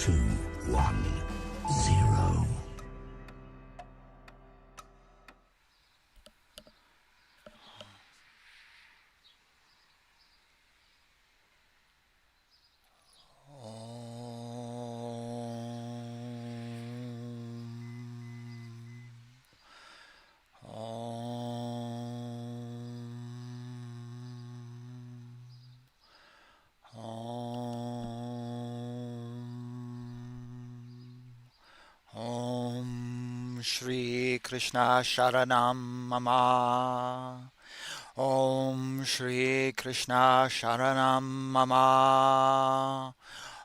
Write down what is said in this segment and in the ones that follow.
2, 1, 0. Om Shri Krishna Sharanam Mama. Om Shri Krishna Sharanam Mama.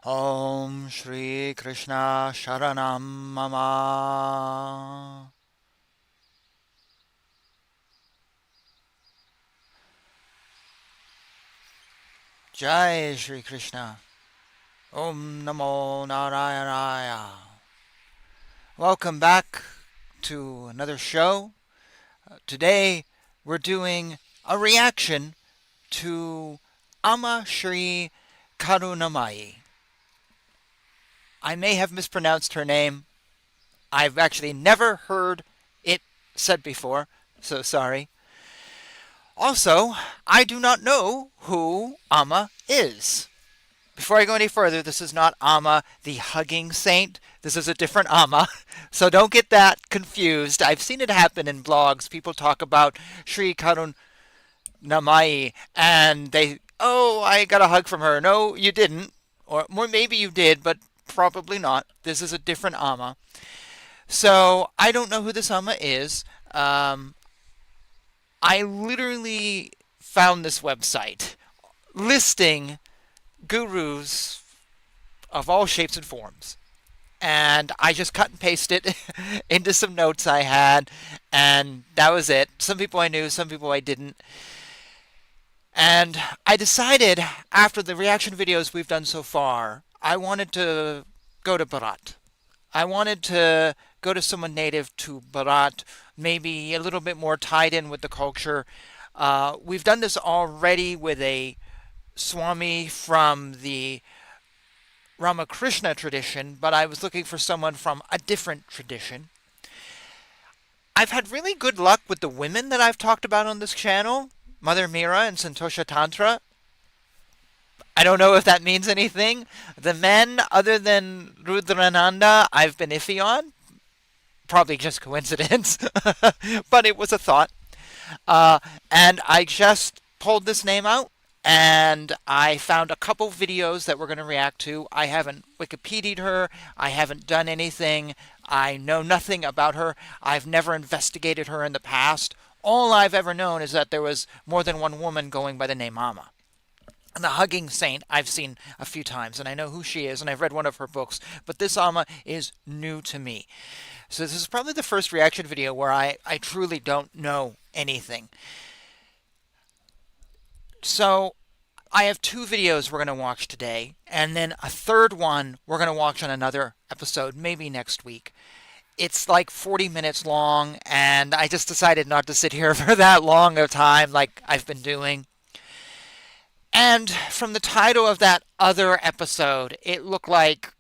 Om Shri Krishna Sharanam Mama. Jai Shri Krishna. Om Namo Narayana. Welcome back to another show. Today we're doing a reaction to Amma Sri Karunamayi. I may have mispronounced her name. I've actually never heard it said before, so sorry. Also, I do not know who Amma is. Before I go any further, this is not Amma the Hugging Saint. This is a different Amma, so don't get that confused. I've seen it happen in blogs. People talk about Sri Karunamayi, and I got a hug from her. No, you didn't. Or maybe you did, but probably not. This is a different Amma. So I don't know who this Amma is. I literally found this website listing gurus of all shapes and forms. And I just cut and pasted it into some notes I had, and that was it. Some people I knew, some people I didn't. And I decided, after the reaction videos we've done so far, I wanted to go to Bharat. I wanted to go to someone native to Bharat, maybe a little bit more tied in with the culture. We've done this already with a Swami from the Ramakrishna tradition, but I was looking for someone from a different tradition. I've had really good luck with the women that I've talked about on this channel, Mother Meera and Santosha Tantra. I don't know if that means anything. The men, other than Rudrananda, I've been iffy on. Probably just coincidence, but it was a thought. And I just pulled this name out, and I found a couple videos that we're going to react to. I haven't Wikipedia'd her. I haven't done anything. I know nothing about her. I've never investigated her in the past. All I've ever known is that there was more than one woman going by the name Amma. And the Hugging Saint I've seen a few times, and I know who she is, and I've read one of her books. But this Amma is new to me. So this is probably the first reaction video where I truly don't know anything. So I have two videos we're going to watch today, and then a third one we're going to watch on another episode, maybe next week. It's like 40 minutes long, and I just decided not to sit here for that long of time like I've been doing. And from the title of that other episode, it looked like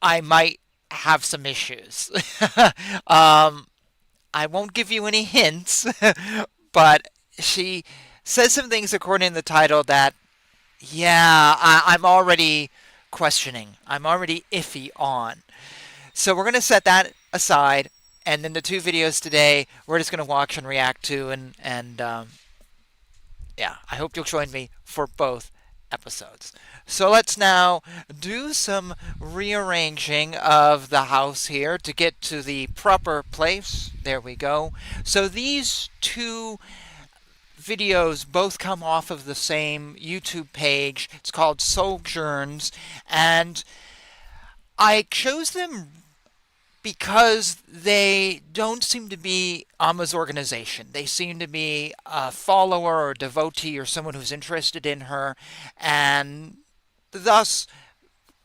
I might have some issues. I won't give you any hints, but she says some things according to the title that, I'm already questioning. I'm already iffy on. So we're going to set that aside, and then the two videos today we're just going to watch and react to, and I hope you'll join me for both episodes. So let's now do some rearranging of the house here to get to the proper place. There we go. So these two videos both come off of the same YouTube page. It's called Sojourns, and I chose them because they don't seem to be Amma's organization. They seem to be a follower or devotee or someone who's interested in her, and thus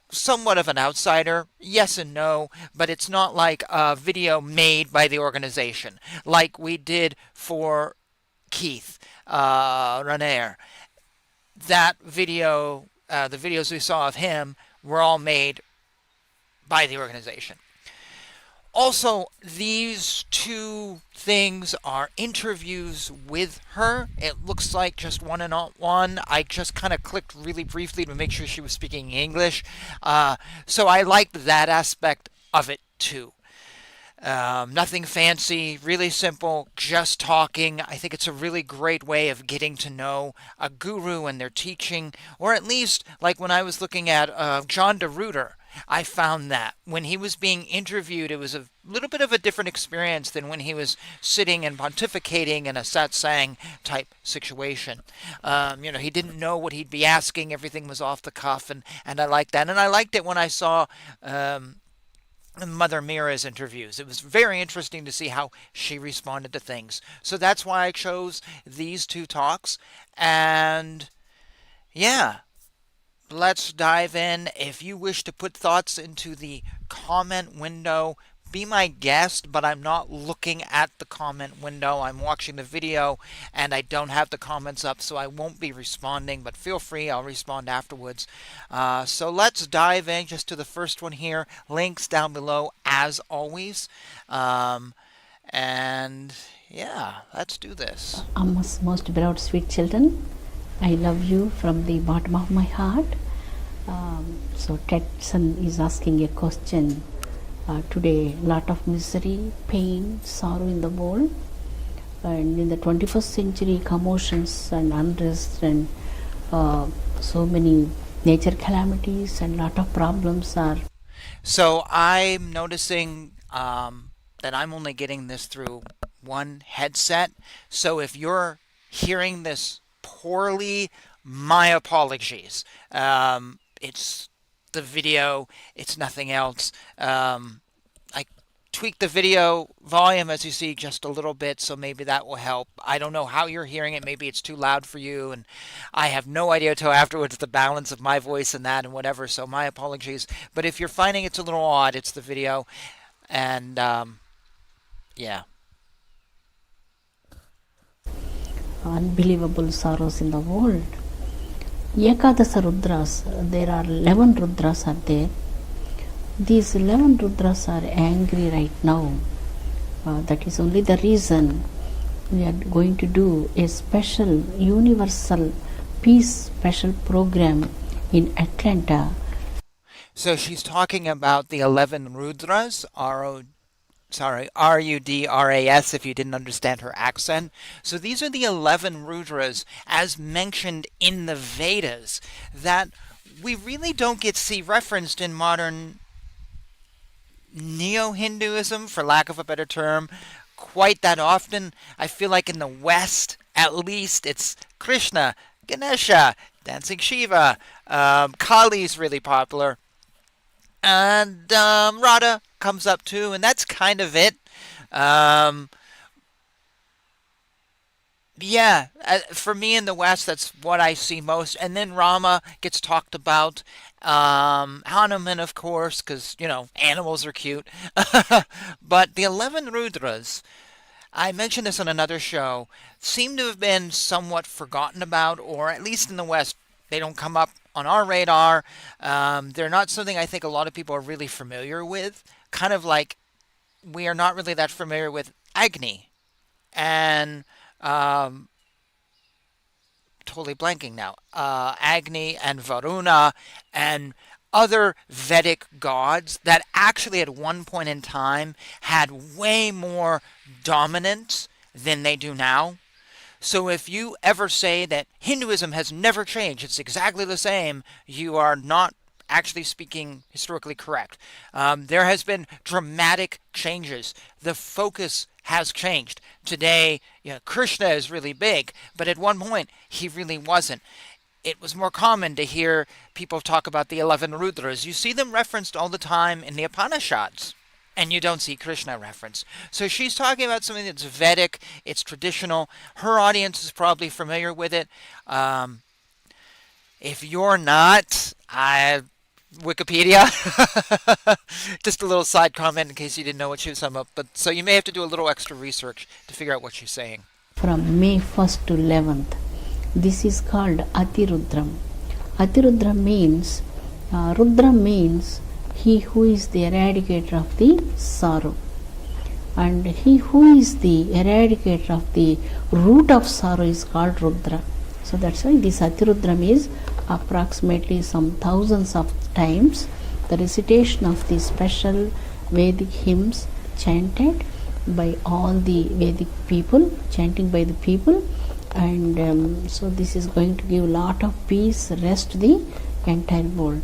somewhat of an outsider. Yes and no, but it's not like a video made by the organization like we did for Keith Raniere. That video, the videos we saw of him were all made by the organization. Also, these two things are interviews with her. It looks like just one-on-one. I just kind of clicked really briefly to make sure she was speaking English. So I liked that aspect of it too. Nothing fancy, really simple, just talking. I think it's a really great way of getting to know a guru and their teaching, or at least like when I was looking at John DeRuiter. I found that when he was being interviewed, it was a little bit of a different experience than when he was sitting and pontificating in a satsang type situation. He didn't know what he'd be asking. Everything was off the cuff, and I liked that. And I liked it when I saw Mother Mira's interviews. It was very interesting to see how she responded to things. So that's why I chose these two talks. And yeah, let's dive in. If you wish to put thoughts into the comment window, be my guest, but I'm not looking at the comment window. I'm watching the video and I don't have the comments up, so I won't be responding, but feel free, I'll respond afterwards. So let's dive in just to the first one here. Links down below as always. And yeah, let's do this. Amma's most beloved sweet children, I love you from the bottom of my heart. So Tedson is asking a question. Today, lot of misery, pain, sorrow in the world, and in the 21st century, commotions and unrest and so many nature calamities and lot of problems are. So I'm noticing that I'm only getting this through one headset. So if you're hearing this poorly, my apologies. It's the video, it's nothing else. I tweaked the video volume, as you see, just a little bit, so maybe that will help. I don't know how you're hearing it. Maybe it's too loud for you, and I have no idea until afterwards the balance of my voice and that and whatever, so my apologies. But if you're finding it's a little odd, it's the video. And yeah. Unbelievable sorrows in the world. Ekadasa Rudras, there are 11 Rudras are there. These 11 Rudras are angry right now. That is only the reason we are going to do a special universal peace special program in Atlanta. So she's talking about the 11 Rudras, R-U-D-R-A-S, if you didn't understand her accent. So these are the 11 Rudras as mentioned in the Vedas that we really don't get to see referenced in modern neo-Hinduism, for lack of a better term, quite that often. I feel like in the West, at least, it's Krishna, Ganesha, dancing Shiva, Kali's really popular. And Radha comes up too, and that's kind of it. Yeah, for me in the West, that's what I see most. And then Rama gets talked about. Hanuman, of course, because, animals are cute. But the 11 Rudras, I mentioned this on another show, seem to have been somewhat forgotten about, or at least in the West, they don't come up on our radar. They're not something I think a lot of people are really familiar with. Kind of like we are not really that familiar with Agni and totally blanking now. Agni and Varuna and other Vedic gods that actually at one point in time had way more dominance than they do now. So if you ever say that Hinduism has never changed, it's exactly the same, you are not actually speaking historically correct. There has been dramatic changes. The focus has changed. Today, Krishna is really big, but at one point, he really wasn't. It was more common to hear people talk about the 11 Rudras. You see them referenced all the time in the Upanishads, and you don't see Krishna reference. So she's talking about something that's Vedic, it's traditional. Her audience is probably familiar with it. If you're not, Wikipedia. Just a little side comment in case you didn't know what she was talking about. But so you may have to do a little extra research to figure out what she's saying. From May 1st to 11th, this is called Atirudram. Atirudram means, Rudra means He who is the eradicator of the sorrow. And he who is the eradicator of the root of sorrow is called Rudra. So that's why this Atirudram is approximately some thousands of times the recitation of the special Vedic hymns chanted by all the Vedic people, chanting by the people, and so this is going to give a lot of peace, rest to the entire world.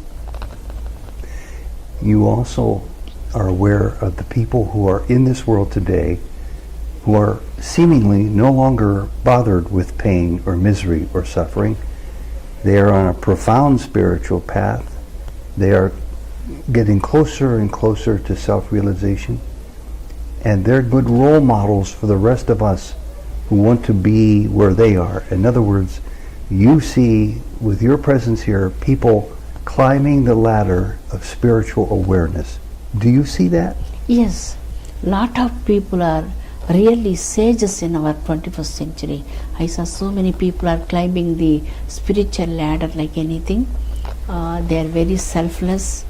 You also are aware of the people who are in this world today who are seemingly no longer bothered with pain or misery or suffering. They are on a profound spiritual path. They are getting closer and closer to self-realization, and they're good role models for the rest of us who want to be where they are. In other words, you see with your presence here people climbing the ladder of spiritual awareness. Do you see that? Yes, lot of people are really sages in our 21st century. I saw so many people are climbing the spiritual ladder like anything. They are very selfless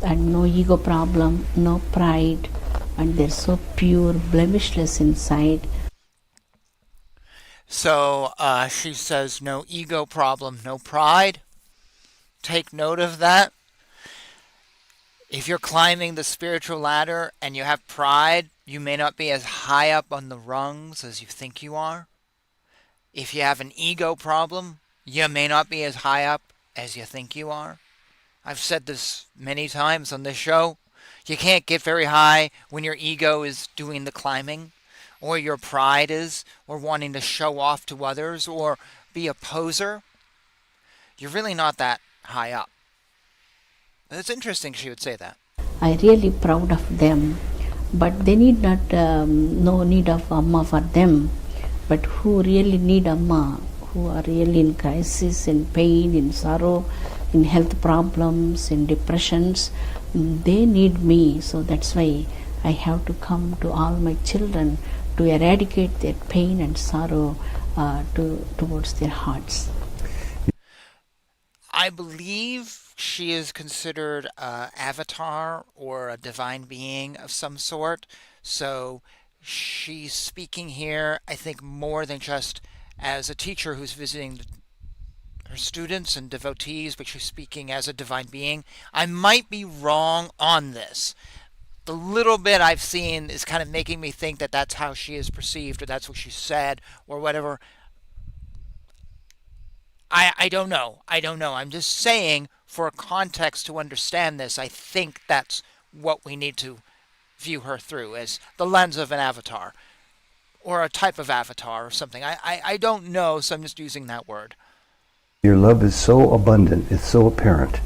and no ego problem, no pride, and they're so pure, blemishless inside. So she says no ego problem, no pride. Take note of that. If you're climbing the spiritual ladder and you have pride, you may not be as high up on the rungs as you think you are. If you have an ego problem, you may not be as high up as you think you are. I've said this many times on this show. You can't get very high when your ego is doing the climbing, or your pride is, or wanting to show off to others, or be a poser. You're really not that high up. It's interesting she would say that. I'm really proud of them, but they need not, no need of Amma for them, but who really need Amma, who are really in crisis, in pain, in sorrow, in health problems, in depressions, they need me. So that's why I have to come to all my children to eradicate their pain and sorrow towards their hearts. I believe she is considered an avatar or a divine being of some sort. So she's speaking here, I think, more than just as a teacher who's visiting her students and devotees, but she's speaking as a divine being. I might be wrong on this. The little bit I've seen is kind of making me think that that's how she is perceived, or that's what she said, or whatever. I don't know. I'm just saying, for a context to understand this, I think that's what we need to view her through, as the lens of an avatar, or a type of avatar or something. I don't know, so I'm just using that word. Your love is so abundant, it's so apparent.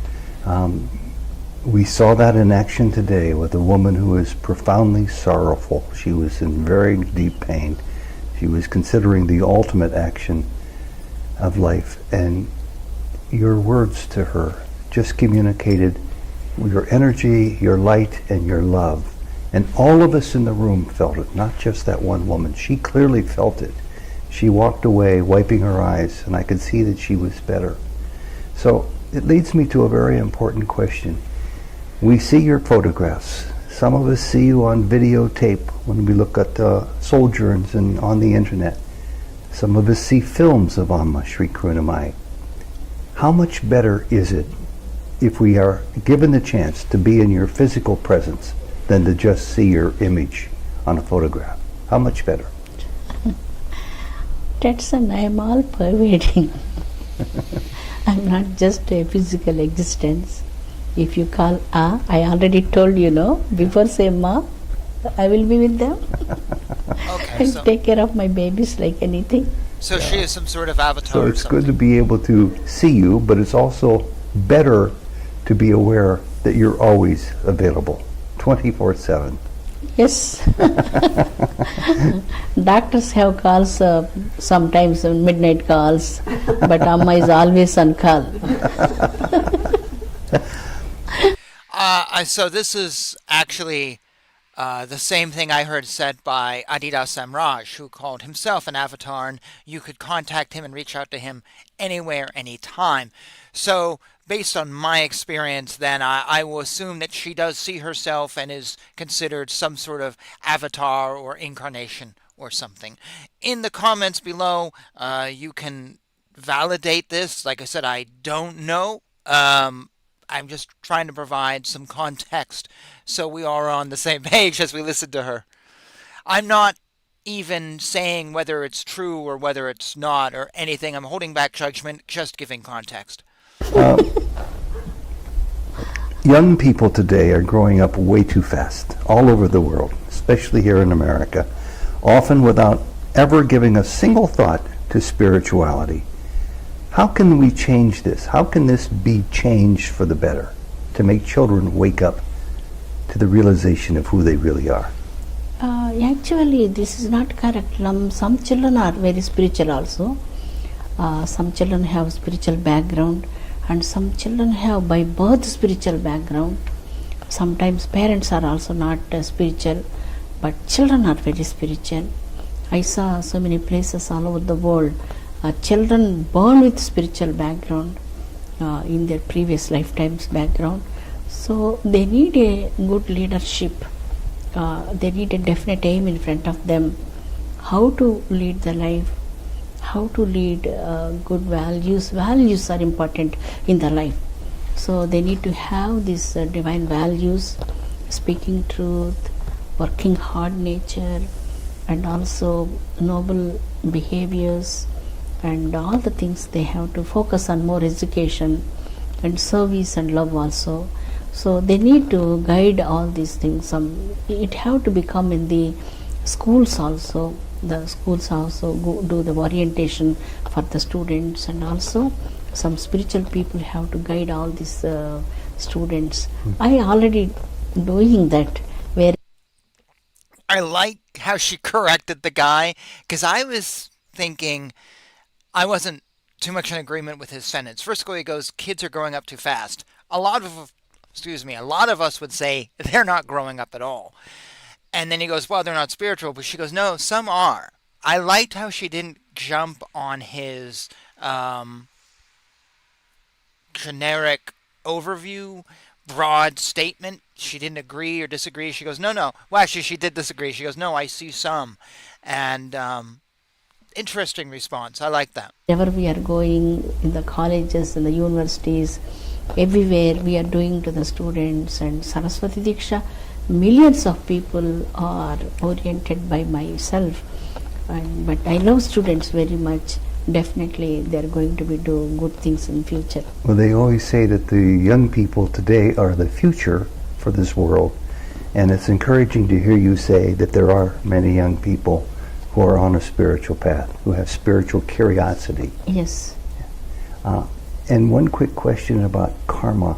We saw that in action today with a woman who was profoundly sorrowful. She was in very deep pain. She was considering the ultimate action of life, and your words to her just communicated your energy, your light, and your love. And all of us in the room felt it, not just that one woman. She clearly felt it. She walked away wiping her eyes, and I could see that she was better. So it leads me to a very important question. We see your photographs. Some of us see you on videotape when we look at soul journeys and on the internet. Some of us see films of Amma Sri Karunamayi. How much better is it if we are given the chance to be in your physical presence than to just see your image on a photograph? How much better? Tetson, I am all pervading. I'm not just a physical existence. If you call I already told you, no, before say Ma, I will be with them. Okay, I'll take care of my babies like anything. So she is some sort of avatar. So it's good to be able to see you, but it's also better to be aware that you're always available, 24/7. Yes. Doctors have calls, sometimes midnight calls, but Amma is always on call. So this is actually the same thing I heard said by Adi Da Samraj, who called himself an avatar, and you could contact him and reach out to him anywhere, anytime. So based on my experience, then I will assume that she does see herself and is considered some sort of avatar or incarnation or something. In the comments below, you can validate this. Like I said, I don't know. I'm just trying to provide some context so we are on the same page as we listen to her. I'm not even saying whether it's true or whether it's not or anything. I'm holding back judgment, just giving context. Uh, Young people today are growing up way too fast, all over the world, especially here in America, often without ever giving a single thought to spirituality. How can we change this? How can this be changed for the better, to make children wake up to the realization of who they really are? Actually, this is not correct. Some children are very spiritual also. Some children have spiritual background, and some children have by birth spiritual background. Sometimes parents are also not spiritual, but children are very spiritual. I saw so many places all over the world. Children born with spiritual background in their previous lifetimes background. So they need a good leadership. They need a definite aim in front of them. How to lead the life, how to lead good values. Values are important in the life. So they need to have these divine values, speaking truth, working hard nature, and also noble behaviors, and all the things. They have to focus on more education and service and love also. So they need to guide all these things. It have to become in the schools also. The schools also do the orientation for the students, and also some spiritual people have to guide all these students. I already doing that. Where I like how she corrected the guy, because I was thinking I wasn't too much in agreement with his sentence. First of all, he goes, "Kids are growing up too fast." A lot of us would say they're not growing up at all. And then he goes, "Well, they're not spiritual," but she goes, "No, some are." I liked how she didn't jump on his generic overview, broad statement. She didn't agree or disagree. She goes, "No, no." Well, actually, she did disagree. She goes, "No, I see some." And interesting response. I like that. wherever we are going, in the colleges, in the universities, everywhere we are doing to the students. And Saraswati Diksha, millions of people are oriented by myself. But I love students very much. Definitely they are going to be do good things in future. Well, they always say that the young people today are the future for this world, and it's encouraging to hear you say that there are many young people who are on a spiritual path, who have spiritual curiosity. Yes. And one quick question about karma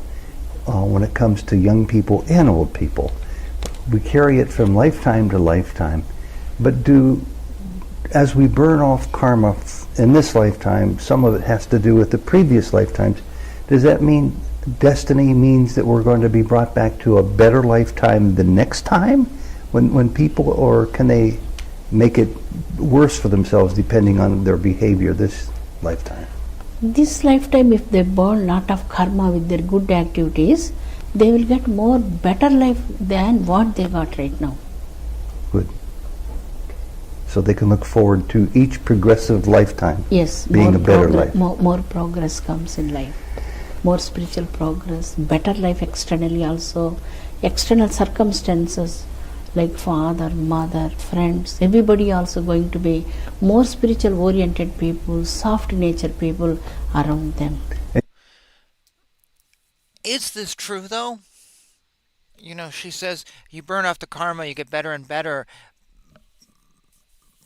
when it comes to young people and old people. We carry it from lifetime to lifetime, but as we burn off karma in this lifetime, some of it has to do with the previous lifetimes. Does that mean destiny means that we're going to be brought back to a better lifetime the next time when people, or can they make it worse for themselves depending on their behavior this lifetime? This lifetime, if they burn lot of karma with their good activities, they will get more better life than what they got right now. Good. So they can look forward to each progressive lifetime. Yes, being a better life. More progress comes in life. More spiritual progress, better life externally also. External circumstances like father, mother, friends, everybody also going to be more spiritual oriented people, soft nature people around them. Is this true, though? You know, she says you burn off the karma, you get better and better.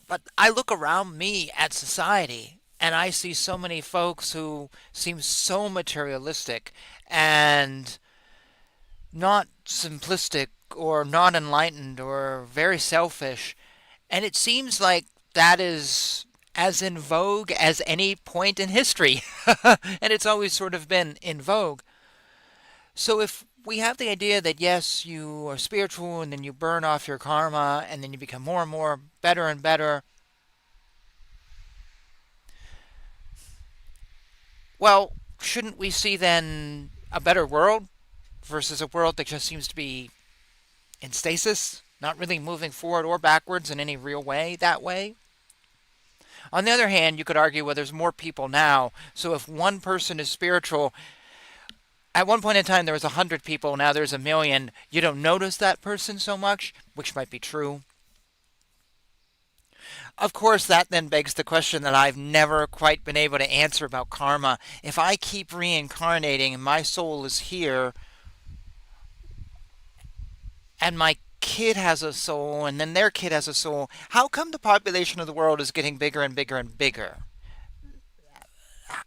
But I look around me at society and I see so many folks who seem so materialistic and not simplistic or not enlightened or very selfish. And it seems like that is as in vogue as any point in history. And it's always sort of been in vogue. So if we have the idea that yes, you are spiritual and then you burn off your karma and then you become more and more better and better, well, shouldn't we see then a better world versus a world that just seems to be in stasis, not really moving forward or backwards in any real way that way? On the other hand, you could argue, well, there's more people now, so if one person is spiritual, at one point in time there was 100 people, now there's 1 million, you don't notice that person so much, which might be true. Of course, that then begs the question that I've never quite been able to answer about karma. If I keep reincarnating and my soul is here, and my kid has a soul, and then their kid has a soul, how come the population of the world is getting bigger and bigger and bigger?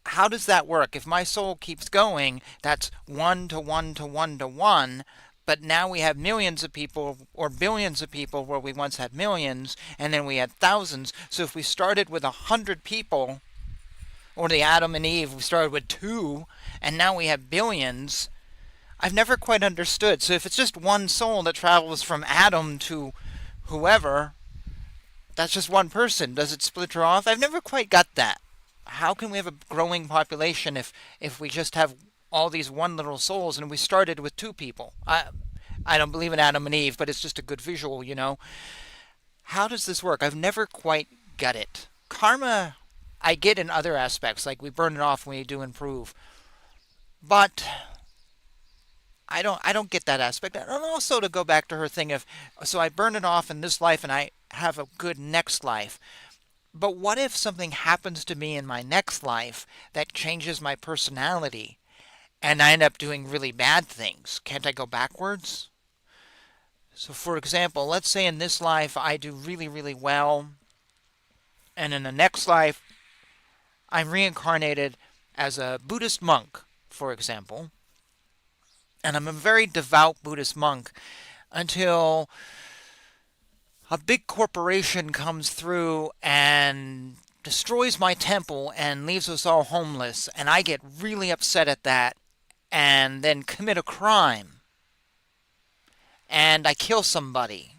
How does that work? If my soul keeps going, that's 1 to 1 to 1 to 1, but now we have millions of people or billions of people where we once had millions, and then we had thousands. So if we started with 100 people, or the Adam and Eve, we started with 2, and now we have billions, I've never quite understood. So if it's just one soul that travels from Adam to whoever, that's just one person. Does it splinter off? I've never quite got that. How can we have a growing population if we just have all these one little souls and we started with 2 people? I don't believe in Adam and Eve, but it's just a good visual, you know. How does this work? I've never quite got it. Karma, I get in other aspects, like we burn it off when we do improve. But I don't get that aspect. And also, to go back to her thing of, so I burn it off in this life and I have a good next life. But what if something happens to me in my next life that changes my personality and I end up doing really bad things? Can't I go backwards? So for example, let's say in this life I do really, really well, and in the next life I'm reincarnated as a Buddhist monk, for example, and I'm a very devout Buddhist monk until a big corporation comes through and destroys my temple and leaves us all homeless, and I get really upset at that and then commit a crime and I kill somebody.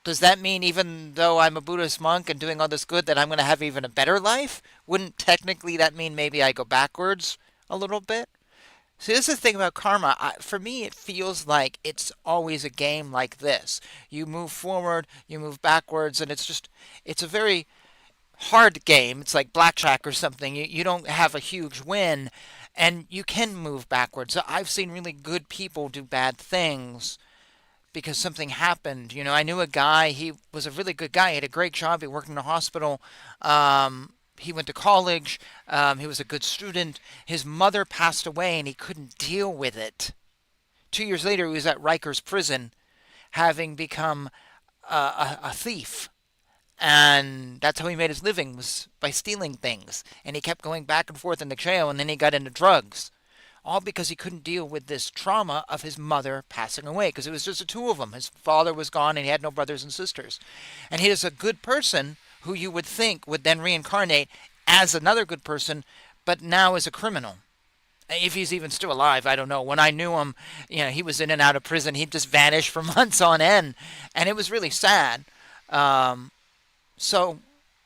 Does that mean even though I'm a Buddhist monk and doing all this good that I'm going to have even a better life? Wouldn't technically that mean maybe I go backwards a little bit? See, this is the thing about karma. For me, it feels like it's always a game like this. You move forward, you move backwards, and it's a very hard game. It's like blackjack or something. You don't have a huge win, and you can move backwards. So I've seen really good people do bad things because something happened. You know, I knew a guy, he was a really good guy. He had a great job. He worked in a hospital. He went to college. He was a good student. His mother passed away, and he couldn't deal with it. 2 years later, he was at Rikers prison, having become a thief. And that's how he made his living, was by stealing things. And he kept going back and forth in the jail, and then he got into drugs. All because he couldn't deal with this trauma of his mother passing away, because it was just the 2 of them. His father was gone, and he had no brothers and sisters. And he is a good person who you would think would then reincarnate as another good person, but now as a criminal. If he's even still alive, I don't know. When I knew him, you know, he was in and out of prison. He'd just vanish for months on end, and it was really sad. So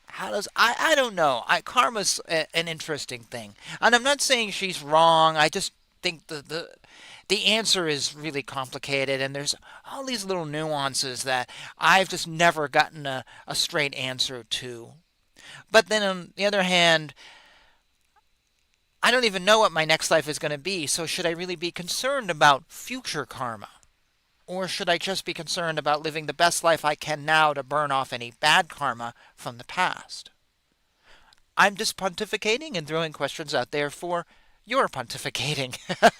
how does, I don't know. Karma's an interesting thing. And I'm not saying she's wrong. I just think the answer is really complicated, and there's all these little nuances that I've just never gotten a straight answer to. But then on the other hand, I don't even know what my next life is going to be, so should I really be concerned about future karma? Or should I just be concerned about living the best life I can now to burn off any bad karma from the past? I'm just pontificating and throwing questions out there for your pontificating.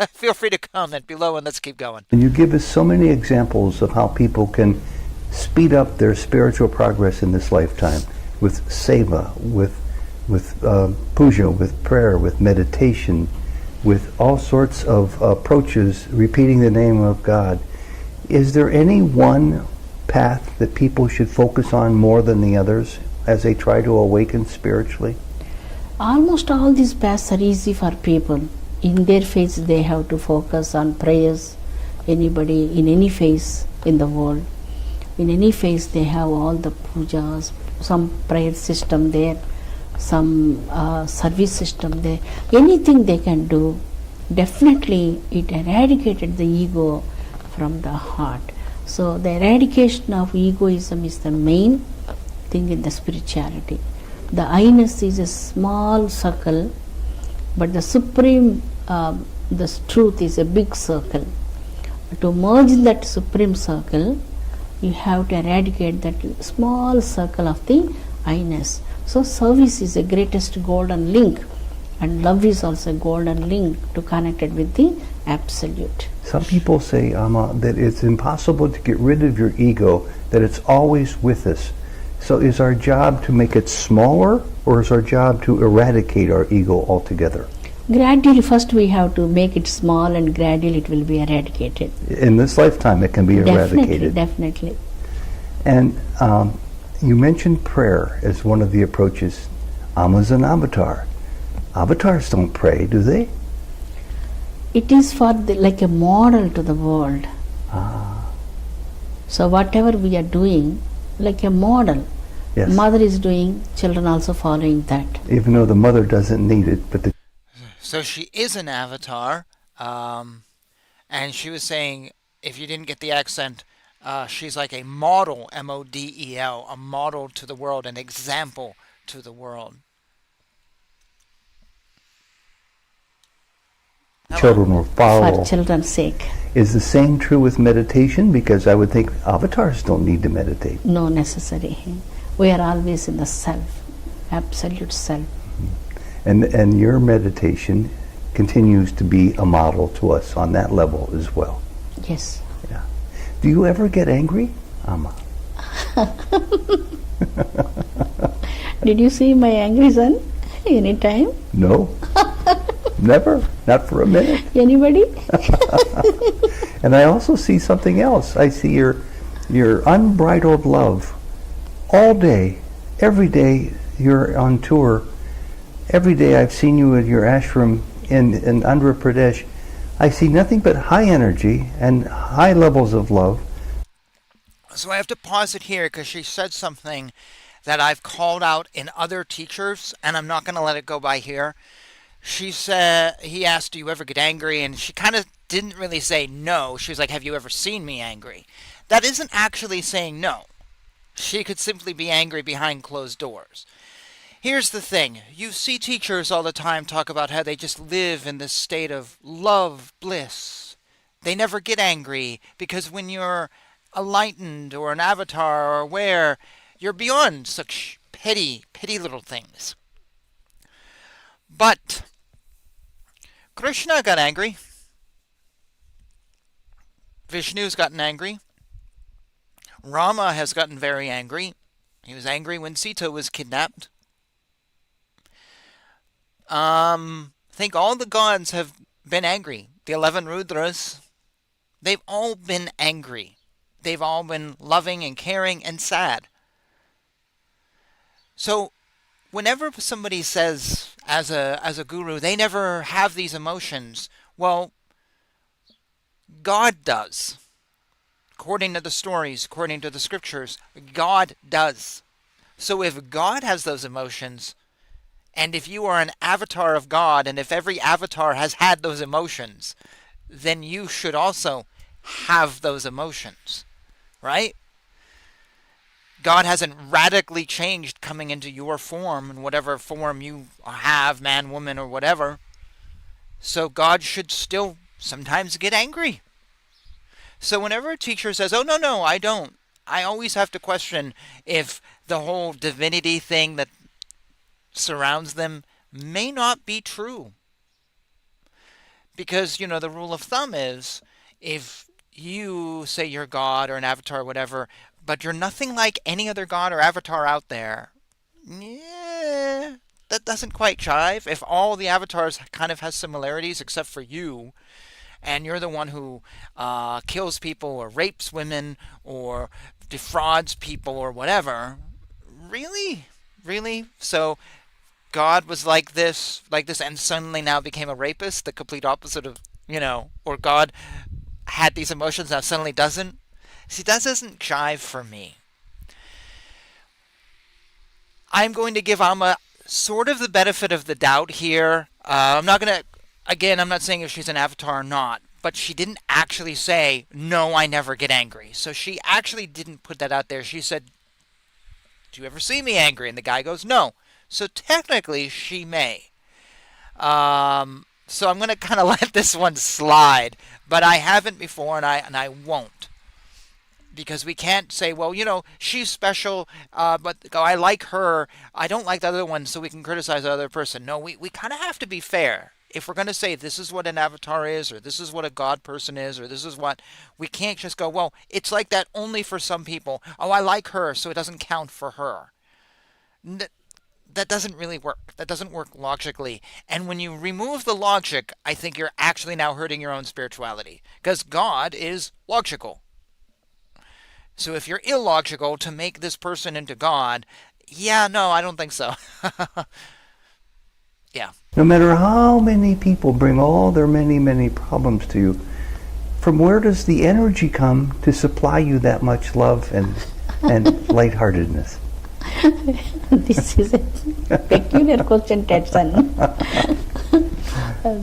Feel free to comment below and let's keep going. And you give us so many examples of how people can speed up their spiritual progress in this lifetime with seva, with puja, with prayer, with meditation, with all sorts of approaches, repeating the name of God. Is there any one path that people should focus on more than the others as they try to awaken spiritually? Almost all these paths are easy for people. In their phase, they have to focus on prayers. Anybody in any phase in the world, in any phase, they have all the pujas, some prayer system there. some service system, anything they can do, definitely it eradicated the ego from the heart. So the eradication of egoism is the main thing in the spirituality. The I-ness is a small circle, but the supreme, the truth is a big circle. To merge in that supreme circle, you have to eradicate that small circle of the I-ness. So service is the greatest golden link, and love is also a golden link to connect it with the absolute. Some people say, Amma, that it's impossible to get rid of your ego, that it's always with us. So is our job to make it smaller, or is our job to eradicate our ego altogether? Gradually, first we have to make it small, and gradually it will be eradicated. In this lifetime it can be eradicated. Definitely. And you mentioned prayer as one of the approaches. Amma's an avatar. Avatars don't pray, do they? It is for like a model to the world. So whatever we are doing, like a model. Yes. Mother is doing, children also following that. Even though the mother doesn't need it, but the... So she is an avatar, and she was saying, if you didn't get the accent, she's like a model, M-O-D-E-L, a model to the world, an example to the world. Children will follow. For children's sake. Is the same true with meditation? Because I would think avatars don't need to meditate. No necessary. We are always in the self, absolute self. And your meditation continues to be a model to us on that level as well. Yes. Yeah. Do you ever get angry, Amma? Did you see my angry son anytime? No. Never. Not for a minute. Anybody? And I also see something else. I see your unbridled love all day, every day you're on tour. Every day I've seen you at your ashram in Andhra Pradesh. I see nothing but high energy and high levels of love. So I have to pause it here because she said something that I've called out in other teachers, and I'm not going to let it go by here. She said, he asked, do you ever get angry? And she kind of didn't really say no. She was like, have you ever seen me angry? That isn't actually saying no. She could simply be angry behind closed doors. Here's the thing. You see teachers all the time talk about how they just live in this state of love, bliss. They never get angry because when you're enlightened or an avatar or aware, you're beyond such petty little things. But Krishna got angry. Vishnu's gotten angry. Rama has gotten very angry. He was angry when Sita was kidnapped. I think all the gods have been angry. The 11 Rudras, they've all been angry. They've all been loving and caring and sad. So whenever somebody says as a guru, they never have these emotions, well, God does. According to the stories, according to the scriptures, God does. So if God has those emotions, and if you are an avatar of God, and if every avatar has had those emotions, then you should also have those emotions, right? God hasn't radically changed coming into your form, in whatever form you have, man, woman, or whatever. So God should still sometimes get angry. So whenever a teacher says, oh, no, I don't, I always have to question if the whole divinity thing that surrounds them may not be true. Because, the rule of thumb is, if you say you're God or an avatar or whatever, but you're nothing like any other god or avatar out there, that doesn't quite jive. If all the avatars kind of has similarities except for you, and you're the one who kills people or rapes women or defrauds people or whatever, really? So God was like this, and suddenly now became a rapist, the complete opposite of, or God had these emotions, now suddenly doesn't. See, that doesn't jive for me. I'm going to give Amma sort of the benefit of the doubt here. I'm not saying if she's an avatar or not, but she didn't actually say, no, I never get angry. So she actually didn't put that out there. She said, do you ever see me angry? And the guy goes, no. So technically, she may. So I'm going to kind of let this one slide, but I haven't before, and I won't. Because we can't say, well, she's special, but I like her. I don't like the other one, so we can criticize the other person. No, we kind of have to be fair. If we're going to say this is what an avatar is, or this is what a god person is, or this is what, we can't just go, well, it's like that only for some people. Oh, I like her, so it doesn't count for her. That doesn't really work. That doesn't work logically. And when you remove the logic, I think you're actually now hurting your own spirituality. Because God is logical. So if you're illogical to make this person into God, no, I don't think so. Yeah. No matter how many people bring all their many, many problems to you, from where does the energy come to supply you that much love and lightheartedness? This is a peculiar question, Tetson.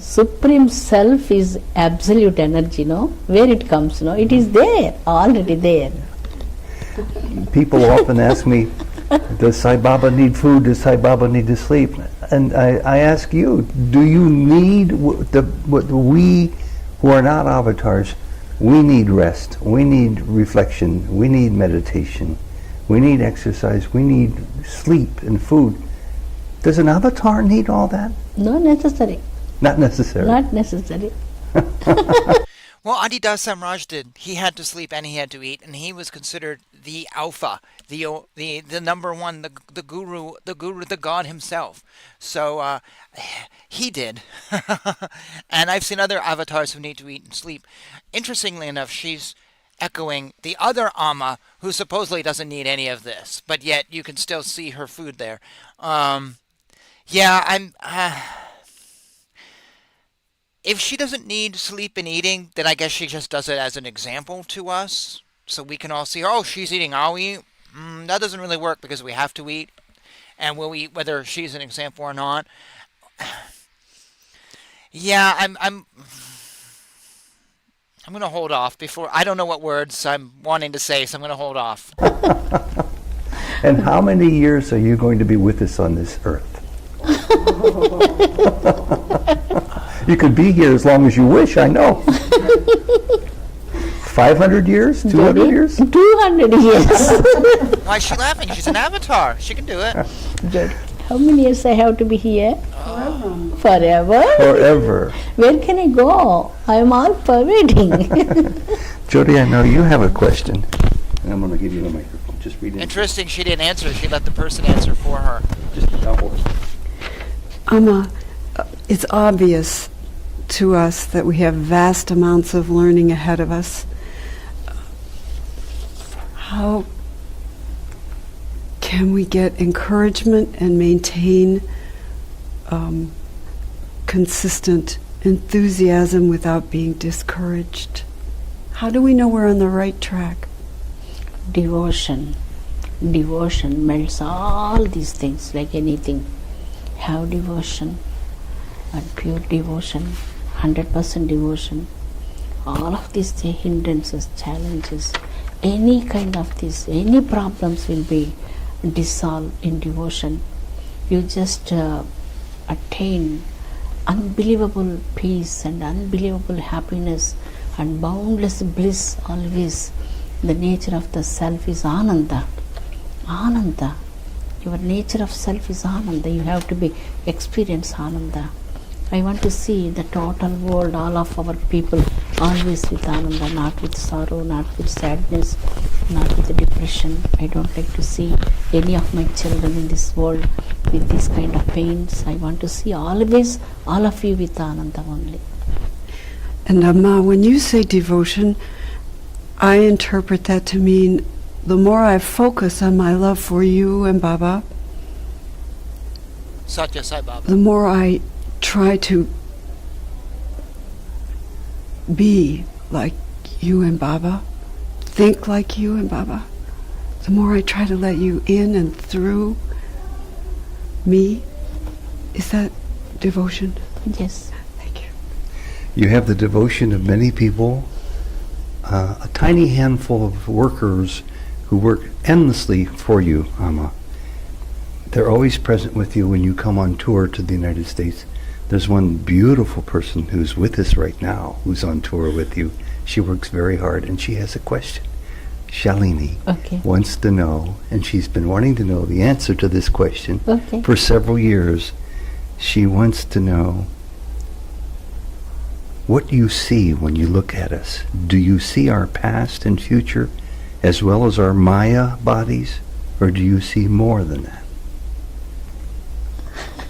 Supreme Self is absolute energy, where it comes, it is there, already there. People often ask me, does Sai Baba need food? Does Sai Baba need to sleep? And I ask you, do you need what we who are not avatars, we need rest, we need reflection, we need meditation, we need exercise, we need sleep and food. Does an avatar need all that? Not necessary. Not necessary. Not necessary. Well, Adi Da Samraj did. He had to sleep and he had to eat, and he was considered the alpha, the number one, the guru, the god himself. So he did. And I've seen other avatars who need to eat and sleep. Interestingly enough, she's echoing the other Amma who supposedly doesn't need any of this, but yet you can still see her food there. If she doesn't need sleep and eating, then I guess she just does it as an example to us. So we can all see, oh, she's eating, I'll eat. That doesn't really work because we have to eat. And we'll eat whether she's an example or not. Yeah, I'm going to hold off before. I don't know what words I'm wanting to say, so I'm going to hold off. And how many years are you going to be with us on this earth? You could be here as long as you wish, I know. 500 years? 200 years? 200 years. Why is she laughing? She's an avatar. She can do it. How many years I have to be here? Forever? Forever. Where can I go? I am all pervading. Jody, I know you have a question. And I'm going to give you the microphone. Just read it. Interesting, she didn't answer. She let the person answer for her. Just double it. Amma, it's obvious to us that we have vast amounts of learning ahead of us. How can we get encouragement and maintain consistent enthusiasm without being discouraged? How do we know we're on the right track? Devotion melts all these things like anything. Have devotion, and pure devotion, 100% devotion. All of these hindrances, challenges, any kind of this, any problems will be dissolved in devotion. You just attain unbelievable peace and unbelievable happiness and boundless bliss always. The nature of the self is Ananda. Ananda. Your nature of self is Ananda. You have to experience Ananda. I want to see the total world, all of our people, always with Ananda, not with sorrow, not with sadness, not with depression. I don't like to see any of my children in this world with these kind of pains. I want to see always all of you with Ananda only. And Amma, when you say devotion, I interpret that to mean the more I focus on my love for you and Baba, Satya Sai Baba. the more I try to be like you and Baba, think like you and Baba, the more I try to let you in and through me, Is that devotion? Yes. Thank you. You have the devotion of many people, a tiny handful of workers who work endlessly for you, Amma. They're always present with you when you come on tour to the United States. There's one beautiful person who's with us right now, who's on tour with you. She works very hard, and she has a question. Shalini wants to know, and she's been wanting to know the answer to this question for several years. She wants to know, what do you see when you look at us? Do you see our past and future as well as our Maya bodies, or do you see more than that?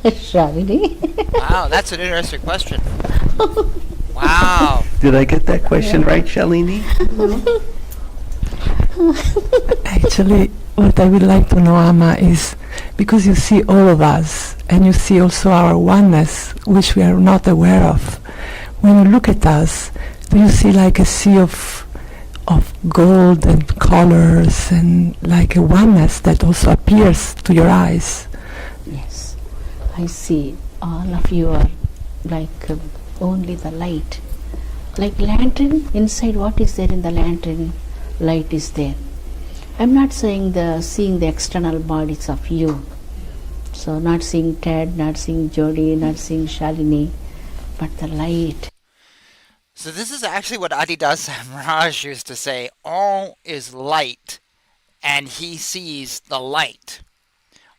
Shalini. Wow, that's an interesting question. Wow. Did I get that question right, Shalini? Actually, what I would like to know, Amma, is because you see all of us and you see also our oneness, which we are not aware of. When you look at us, do you see like a sea of gold and colors and like a oneness that also appears to your eyes? Yes. I see all of you are like only the light. Like lantern, inside what is there in the lantern? Light is there. I'm not saying seeing the external bodies of you. So not seeing Ted, not seeing Jody, not seeing Shalini, but the light. So this is actually what Adi Da Samraj used to say. All is light, and he sees the light.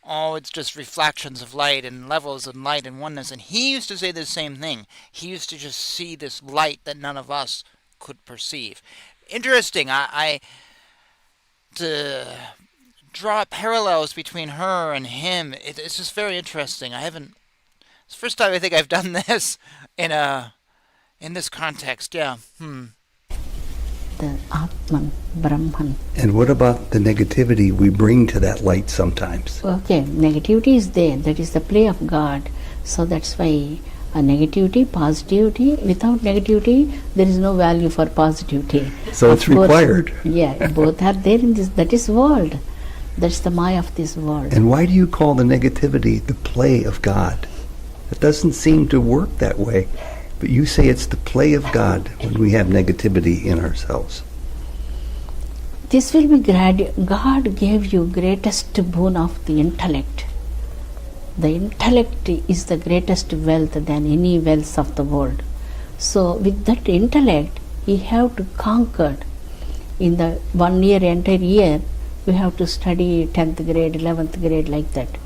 All it's just reflections of light and levels of light and oneness. And he used to say the same thing. He used to just see this light that none of us could perceive. Interesting. I to draw parallels between her and him. It's just very interesting. It's the first time I think I've done this in this context. Yeah. The Atman, Brahman. And what about the negativity we bring to that light sometimes? Okay, negativity is there. That is the play of God. So that's why negativity, positivity. Without negativity, there is no value for positivity. So it's required. Yeah, both are there in this. That is world. That's the Maya of this world. And why do you call the negativity the play of God? It doesn't seem to work that way. But you say it's the play of God when we have negativity in ourselves. This will be gradual. God gave you greatest boon of the intellect. The intellect is the greatest wealth than any wealth of the world. So with that intellect, you have to conquer. In the 1 year, entire year, we have to study 10th grade, 11th grade, like that.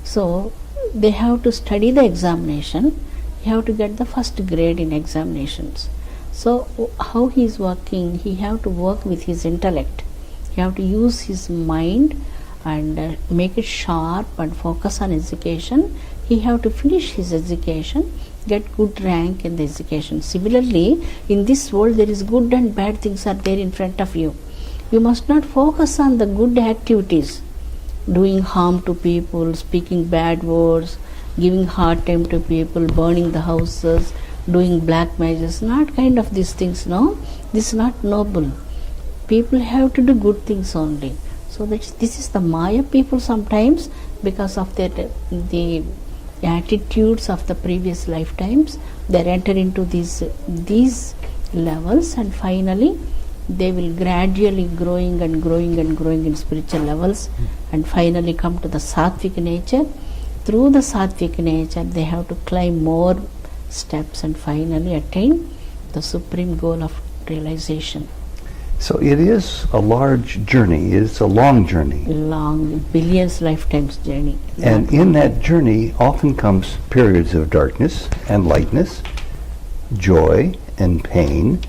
So they have to study the examination. You have to get the first grade in examinations. So how he is working, he have to work with his intellect. He have to use his mind and make it sharp and focus on education. He have to finish his education, get good rank in the education. Similarly, in this world there is good and bad things are there in front of you. You must not focus on the good activities, doing harm to people, speaking bad words, giving hard time to people, burning the houses, doing black magic, not kind of these things, no. This is not noble. People have to do good things only. So this is the Maya people sometimes, because of the attitudes of the previous lifetimes, they enter into these levels, and finally they will gradually growing in spiritual levels, and finally come to the sattvic nature. Through the sattvic nature, they have to climb more steps and finally attain the supreme goal of realization. So it is a large journey. It's a long journey. Long, billions lifetimes journey. And in that journey often comes periods of darkness and lightness, joy and pain.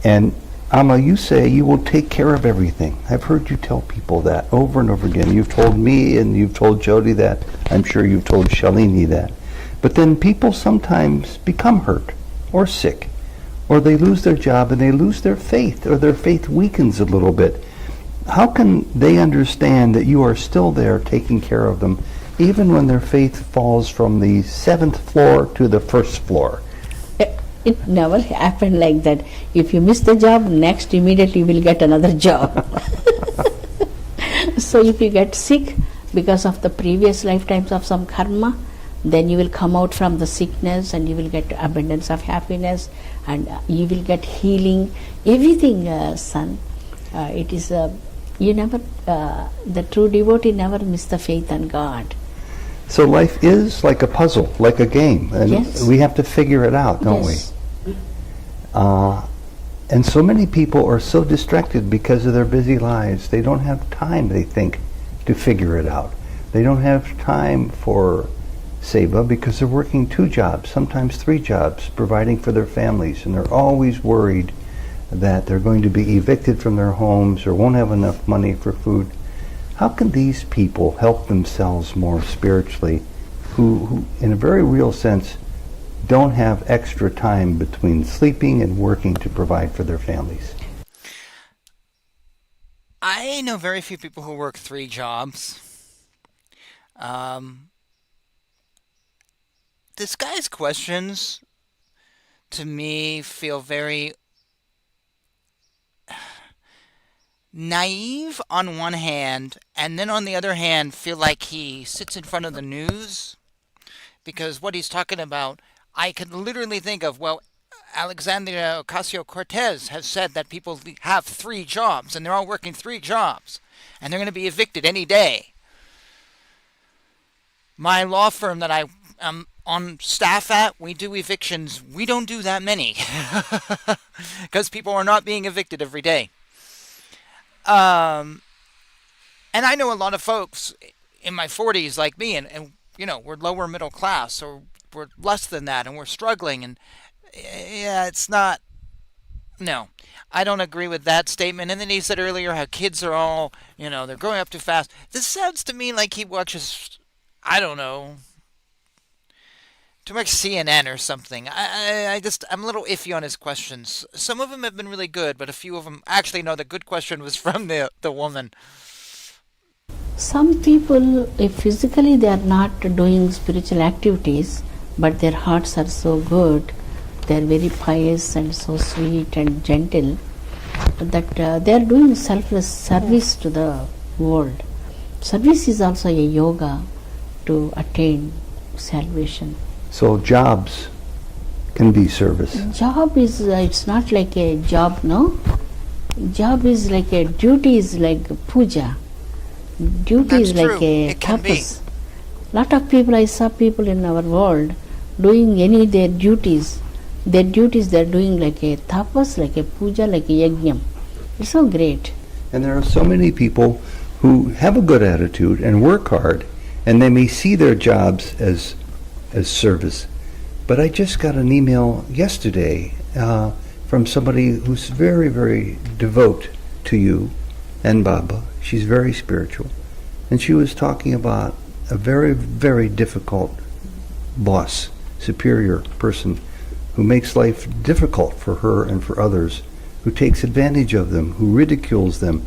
And Amma, you say you will take care of everything. I've heard you tell people that over and over again. You've told me and you've told Jody that. I'm sure you've told Shalini that. But then people sometimes become hurt or sick, or they lose their job and they lose their faith, or their faith weakens a little bit. How can they understand that you are still there taking care of them, even when their faith falls from the 7th floor to the 1st floor? It never happened like that. If you miss the job, next immediately you will get another job. So if you get sick because of the previous lifetimes of some karma, then you will come out from the sickness and you will get abundance of happiness and you will get healing. Everything, son. It is you never. The true devotee never miss the faith on God. So life is like a puzzle, like a game, and Yes. we have to figure it out, don't Yes. we? And so many people are so distracted because of their busy lives. They don't have time, they think, to figure it out. They don't have time for seva because they're working 2 jobs, sometimes 3 jobs, providing for their families, and they're always worried that they're going to be evicted from their homes or won't have enough money for food. How can these people help themselves more spiritually, who in a very real sense don't have extra time between sleeping and working to provide for their families? I know very few people who work 3 jobs. This guy's questions to me feel very naive on one hand, and then on the other hand feel like he sits in front of the news, because what he's talking about, I could literally think of, well, Alexandria Ocasio-Cortez has said that people have 3 jobs, and they're all working 3 jobs, and they're going to be evicted any day. My law firm that I am on staff at, we do evictions. We don't do that many because people are not being evicted every day. And I know a lot of folks in my 40s like me, and you know, we're lower middle class, or we're less than that, and we're struggling. And yeah, it's not. No, I don't agree with that statement. And then he said earlier how kids are all, you know, they're growing up too fast. This sounds to me like he watches, I don't know, too much CNN or something. I'm a little iffy on his questions. Some of them have been really good, but a few of them, actually, no, the good question was from the woman. Some people, if physically they are not doing spiritual activities, but their hearts are so good, they are very pious and so sweet and gentle, that they are doing selfless service to the world. Service is also a yoga to attain salvation. So jobs can be service. Job is, it's not like a job, no? Job is like a duty, is like puja. Duty That's is like true. a It can be. tapas. Lot of people, I saw people in our world doing any their duties. Their duties they're doing like a tapas, like a puja, like a yajnam. It's so great. And there are so many people who have a good attitude and work hard, and they may see their jobs as service. But I just got an email yesterday from somebody who's very, very devout to you and Baba. She's very spiritual. And she was talking about a very, very difficult boss, superior person who makes life difficult for her and for others, who takes advantage of them, who ridicules them.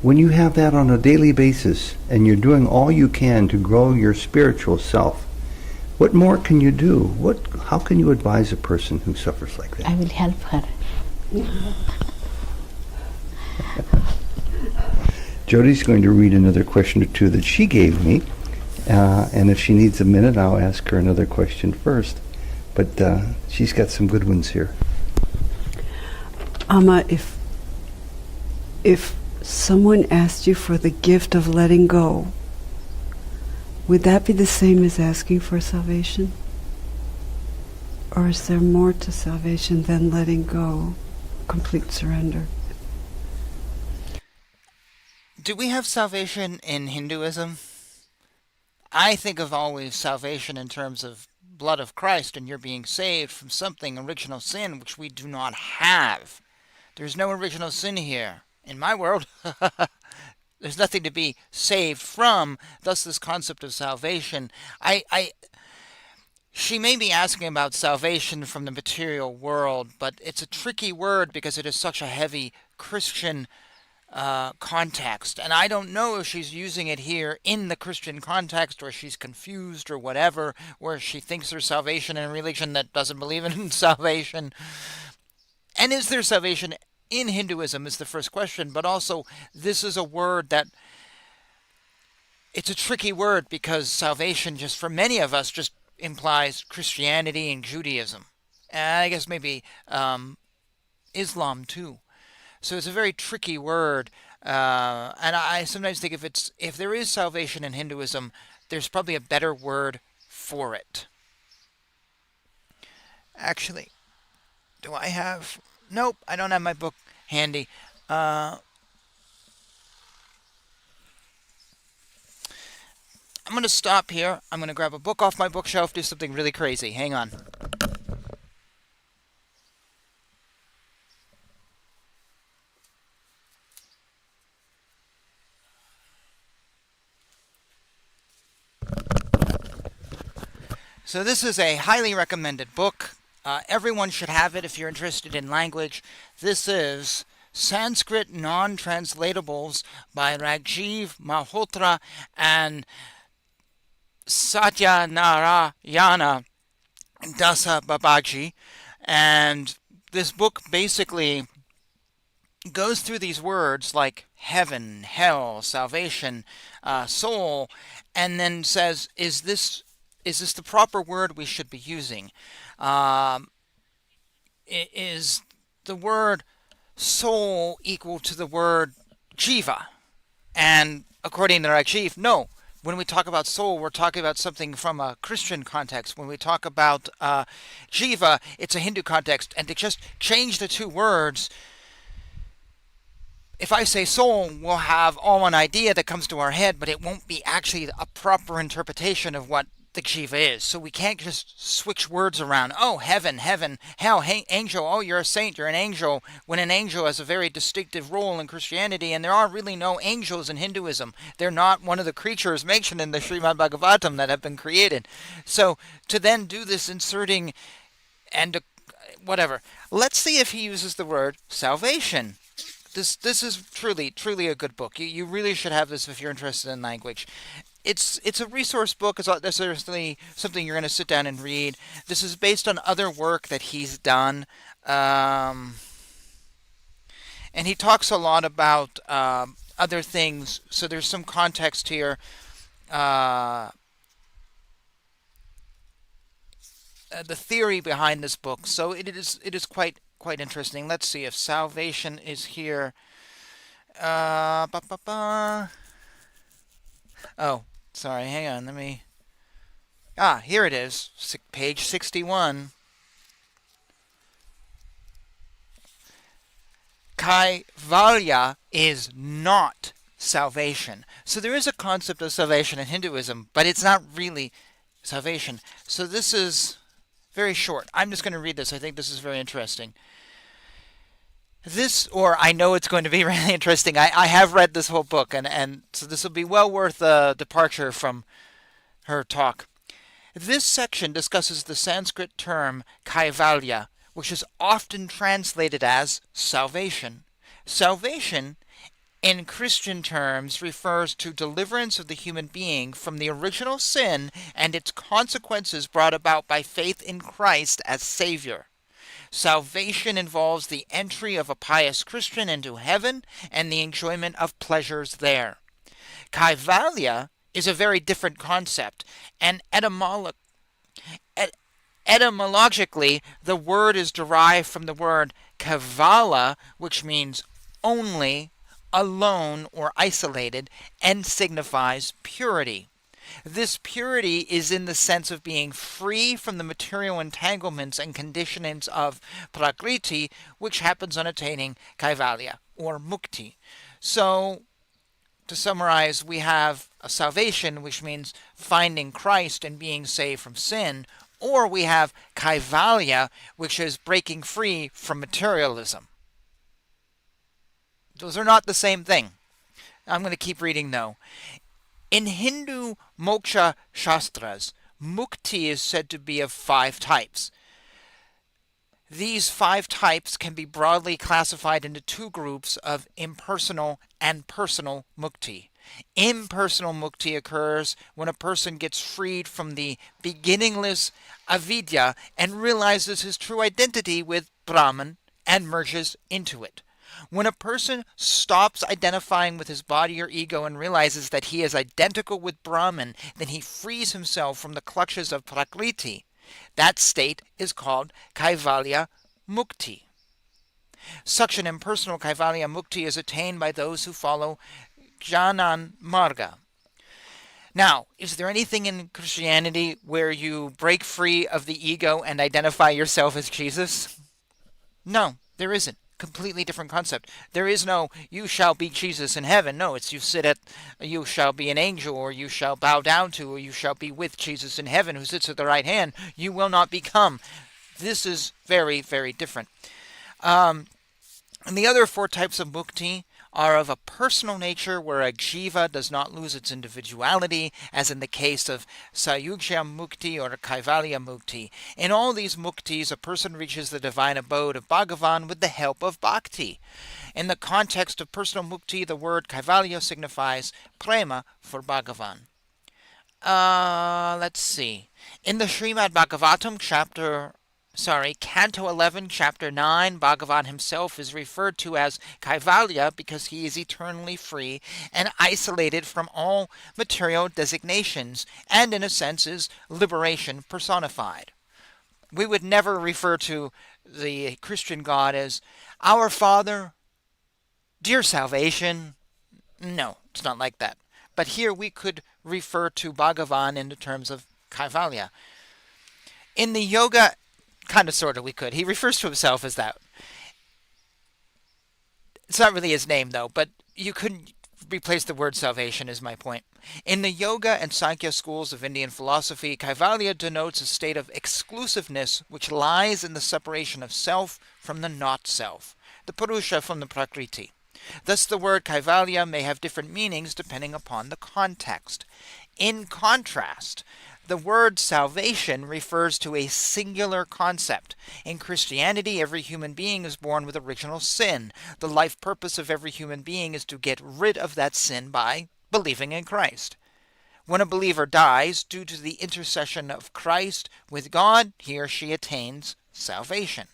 When you have that on a daily basis and you're doing all you can to grow your spiritual self, what more can you do? How can you advise a person who suffers like that? I will help her. Jody's going to read another question or two that she gave me, and if she needs a minute, I'll ask her another question first. But she's got some good ones here. Amma, if someone asked you for the gift of letting go, would that be the same as asking for salvation? Or is there more to salvation than letting go, complete surrender? Do we have salvation in Hinduism? I think of always salvation in terms of blood of Christ, and you're being saved from something, original sin, which we do not have. There's no original sin here. In my world, there's nothing to be saved from, thus this concept of salvation. She may be asking about salvation from the material world, but it's a tricky word because it is such a heavy Christian context, and I don't know if she's using it here in the Christian context, or she's confused or whatever, or she thinks there's salvation in a religion that doesn't believe in salvation. And is there salvation in Hinduism is the first question, but also this is a word that it's a tricky word because salvation, just for many of us, just implies Christianity and Judaism. And I guess maybe Islam too. So it's a very tricky word. And I sometimes think if there is salvation in Hinduism, there's probably a better word for it. Actually, do I have... Nope, I don't have my book handy. I'm going to stop here. I'm going to grab a book off my bookshelf, do something really crazy. Hang on. So this is a highly recommended book. Everyone should have it if you're interested in language. This is Sanskrit Non-Translatables by Rajiv, Malhotra, and Satyanarayana, Dasa, Babaji. And this book basically goes through these words like heaven, hell, salvation, soul, and then says, is this the proper word we should be using? Is the word soul equal to the word jiva? And according to Rajiv, no. When we talk about soul, we're talking about something from a Christian context. When we talk about jiva, it's a Hindu context. And to just change the two words, if I say soul, we'll have all one idea that comes to our head, but it won't be actually a proper interpretation of what the jiva is. So we can't just switch words around. Oh, heaven, hell, angel. Oh, you're a saint, you're an angel. When an angel has a very distinctive role in Christianity, and there are really no angels in Hinduism. They're not one of the creatures mentioned in the Srimad Bhagavatam that have been created. So to then do this inserting and whatever. Let's see if he uses the word salvation. This is truly a good book. You really should have this if you're interested in language. It's a resource book. It's not necessarily something you're going to sit down and read. This is based on other work that he's done. And he talks a lot about other things. So there's some context here. The theory behind this book. So it is quite interesting. Let's see if salvation is here. Oh, sorry, hang on, let me... here it is, page 61. Kaivalya is not salvation. So there is a concept of salvation in Hinduism, but it's not really salvation. So this is very short. I'm just going to read this. I think this is very interesting. I know it's going to be really interesting. I have read this whole book, and so this will be well worth a departure from her talk. This section discusses the Sanskrit term kaivalya, which is often translated as salvation. Salvation, in Christian terms, refers to deliverance of the human being from the original sin and its consequences brought about by faith in Christ as Savior. Salvation involves the entry of a pious Christian into heaven and the enjoyment of pleasures there. Kaivalya is a very different concept, and etymologically, the word is derived from the word kavala, which means only, alone, or isolated, and signifies purity. This purity is in the sense of being free from the material entanglements and conditionings of prakriti, which happens on attaining kaivalya, or mukti. So, to summarize, we have a salvation, which means finding Christ and being saved from sin, or we have kaivalya, which is breaking free from materialism. Those are not the same thing. I'm going to keep reading, though. In Hindu moksha shastras, mukti is said to be of 5 types. These 5 types can be broadly classified into 2 groups of impersonal and personal mukti. Impersonal mukti occurs when a person gets freed from the beginningless avidya and realizes his true identity with Brahman and merges into it. When a person stops identifying with his body or ego and realizes that he is identical with Brahman, then he frees himself from the clutches of Prakriti. That state is called Kaivalya Mukti. Such an impersonal Kaivalya Mukti is attained by those who follow Jnanan Marga. Now, is there anything in Christianity where you break free of the ego and identify yourself as Jesus? No, there isn't. Completely different concept. There is no you shall be Jesus in heaven. No, it's you shall be an angel, or you shall bow down to, or you shall be with Jesus in heaven who sits at the right hand. You will not become. This is very, very different. And the other four types of mukti are of a personal nature, where a jiva does not lose its individuality, as in the case of Sayujya Mukti or Kaivalya Mukti. In all these muktis, a person reaches the divine abode of Bhagavan with the help of bhakti. In the context of personal mukti, the word Kaivalya signifies prema for Bhagavan. Let's see. In the Srimad Bhagavatam, Canto 11, Chapter 9, Bhagavan himself is referred to as Kaivalya because he is eternally free and isolated from all material designations, and in a sense is liberation personified. We would never refer to the Christian God as our Father, dear salvation. No, it's not like that. But here we could refer to Bhagavan in the terms of Kaivalya. In the yoga, kind of, sort of, we could. He refers to himself as that. It's not really his name, though, but you couldn't replace the word salvation, is my point. In the Yoga and Sankhya schools of Indian philosophy, Kaivalya denotes a state of exclusiveness which lies in the separation of self from the not-self, the Purusha from the Prakriti. Thus the word Kaivalya may have different meanings depending upon the context. In contrast, the word salvation refers to a singular concept. In Christianity, every human being is born with original sin. The life purpose of every human being is to get rid of that sin by believing in Christ. When a believer dies, due to the intercession of Christ with God, he or she attains salvation.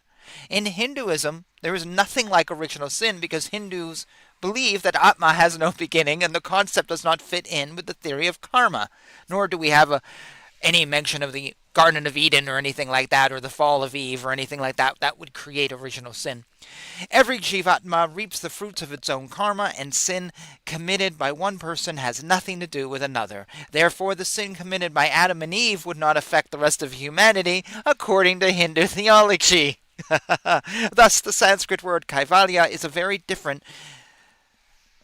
In Hinduism, there is nothing like original sin because Hindus believe that Atma has no beginning, and the concept does not fit in with the theory of karma, nor do we have any mention of the Garden of Eden or anything like that, or the fall of Eve or anything like that. That would create original sin. Every Jivatma reaps the fruits of its own karma, and sin committed by one person has nothing to do with another. Therefore, the sin committed by Adam and Eve would not affect the rest of humanity, according to Hindu theology. Thus, the Sanskrit word Kaivalya is a very different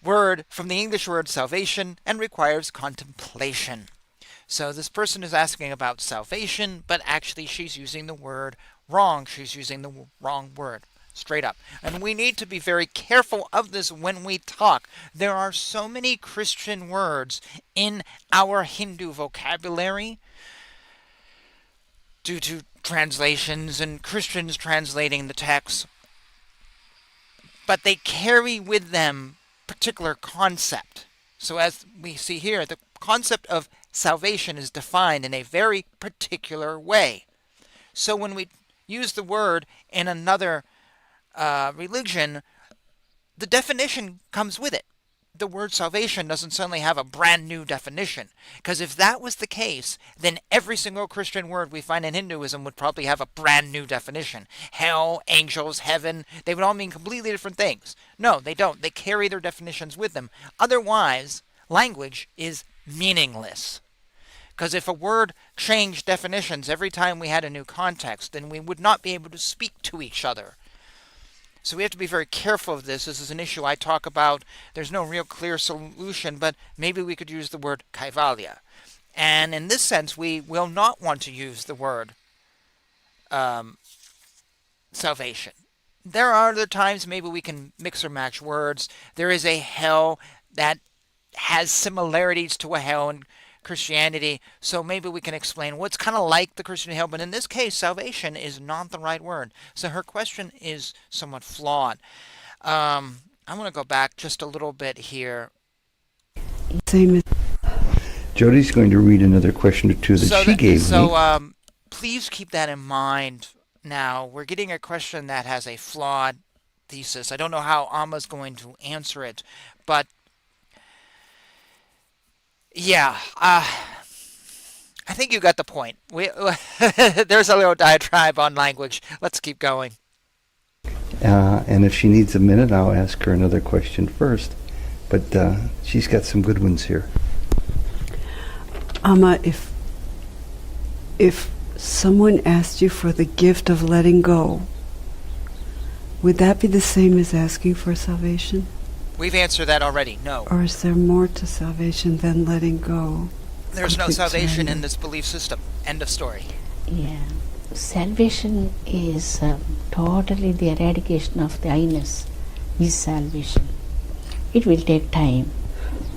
word from the English word salvation and requires contemplation. So this person is asking about salvation, but actually she's using the word wrong. She's using the wrong word, straight up. And we need to be very careful of this when we talk. There are so many Christian words in our Hindu vocabulary due to translations and Christians translating the text, but they carry with them particular concept. So as we see here, the concept of salvation is defined in a very particular way. So when we use the word in another religion, the definition comes with it. The word salvation doesn't suddenly have a brand new definition. Because if that was the case, then every single Christian word we find in Hinduism would probably have a brand new definition. Hell, angels, heaven, they would all mean completely different things. No, they don't. They carry their definitions with them. Otherwise, language is meaningless. Because if a word changed definitions every time we had a new context, then we would not be able to speak to each other. So we have to be very careful of this. This is an issue I talk about. There's no real clear solution, but maybe we could use the word Kaivalya. And in this sense, we will not want to use the word salvation. There are other times maybe we can mix or match words. There is a hell that has similarities to a hell in Christianity, so maybe we can explain what's kind of like the Christian hell, but in this case, salvation is not the right word. So her question is somewhat flawed. I want to go back just a little bit here. Jody's going to read another question or two that she gave me. Please keep that in mind. Now, we're getting a question that has a flawed thesis. I don't know how Amma's going to answer it, but yeah, I think you got the point. There's a little diatribe on language. Let's keep going. And if she needs a minute, I'll ask her another question first. But she's got some good ones here. Amma, if someone asked you for the gift of letting go, would that be the same as asking for salvation? We've answered that already. No. Or is there more to salvation than letting go? There's no Complete salvation surrender. in this belief system. End of story. Yeah. Salvation is totally the eradication of the I-ness is salvation. It will take time.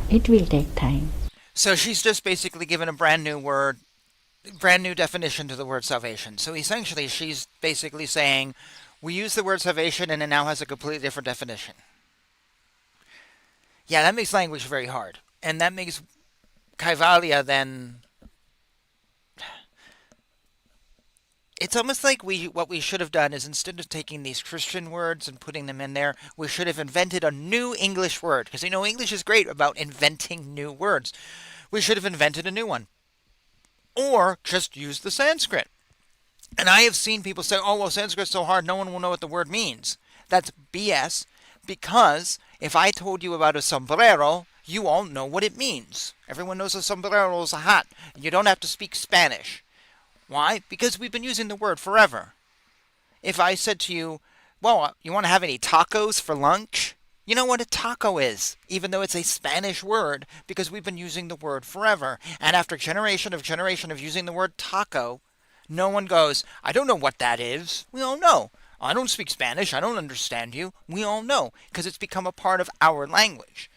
It will take time. So she's just basically given a brand new word, brand new definition to the word salvation. So essentially she's basically saying, we use the word salvation and it now has a completely different definition. Yeah, that makes language very hard. And that makes Kaivalya then... It's almost like what we should have done is instead of taking these Christian words and putting them in there, we should have invented a new English word. Because English is great about inventing new words. We should have invented a new one. Or just use the Sanskrit. And I have seen people say, oh, well, Sanskrit's so hard, no one will know what the word means. That's BS. Because if I told you about a sombrero, you all know what it means. Everyone knows a sombrero is a hat. You don't have to speak Spanish. Why? Because we've been using the word forever. If I said to you, well, you want to have any tacos for lunch? You know what a taco is, even though it's a Spanish word, because we've been using the word forever. And after generation of using the word taco, no one goes, I don't know what that is. We all know. I don't speak Spanish. I don't understand you. We all know, because it's become a part of our language.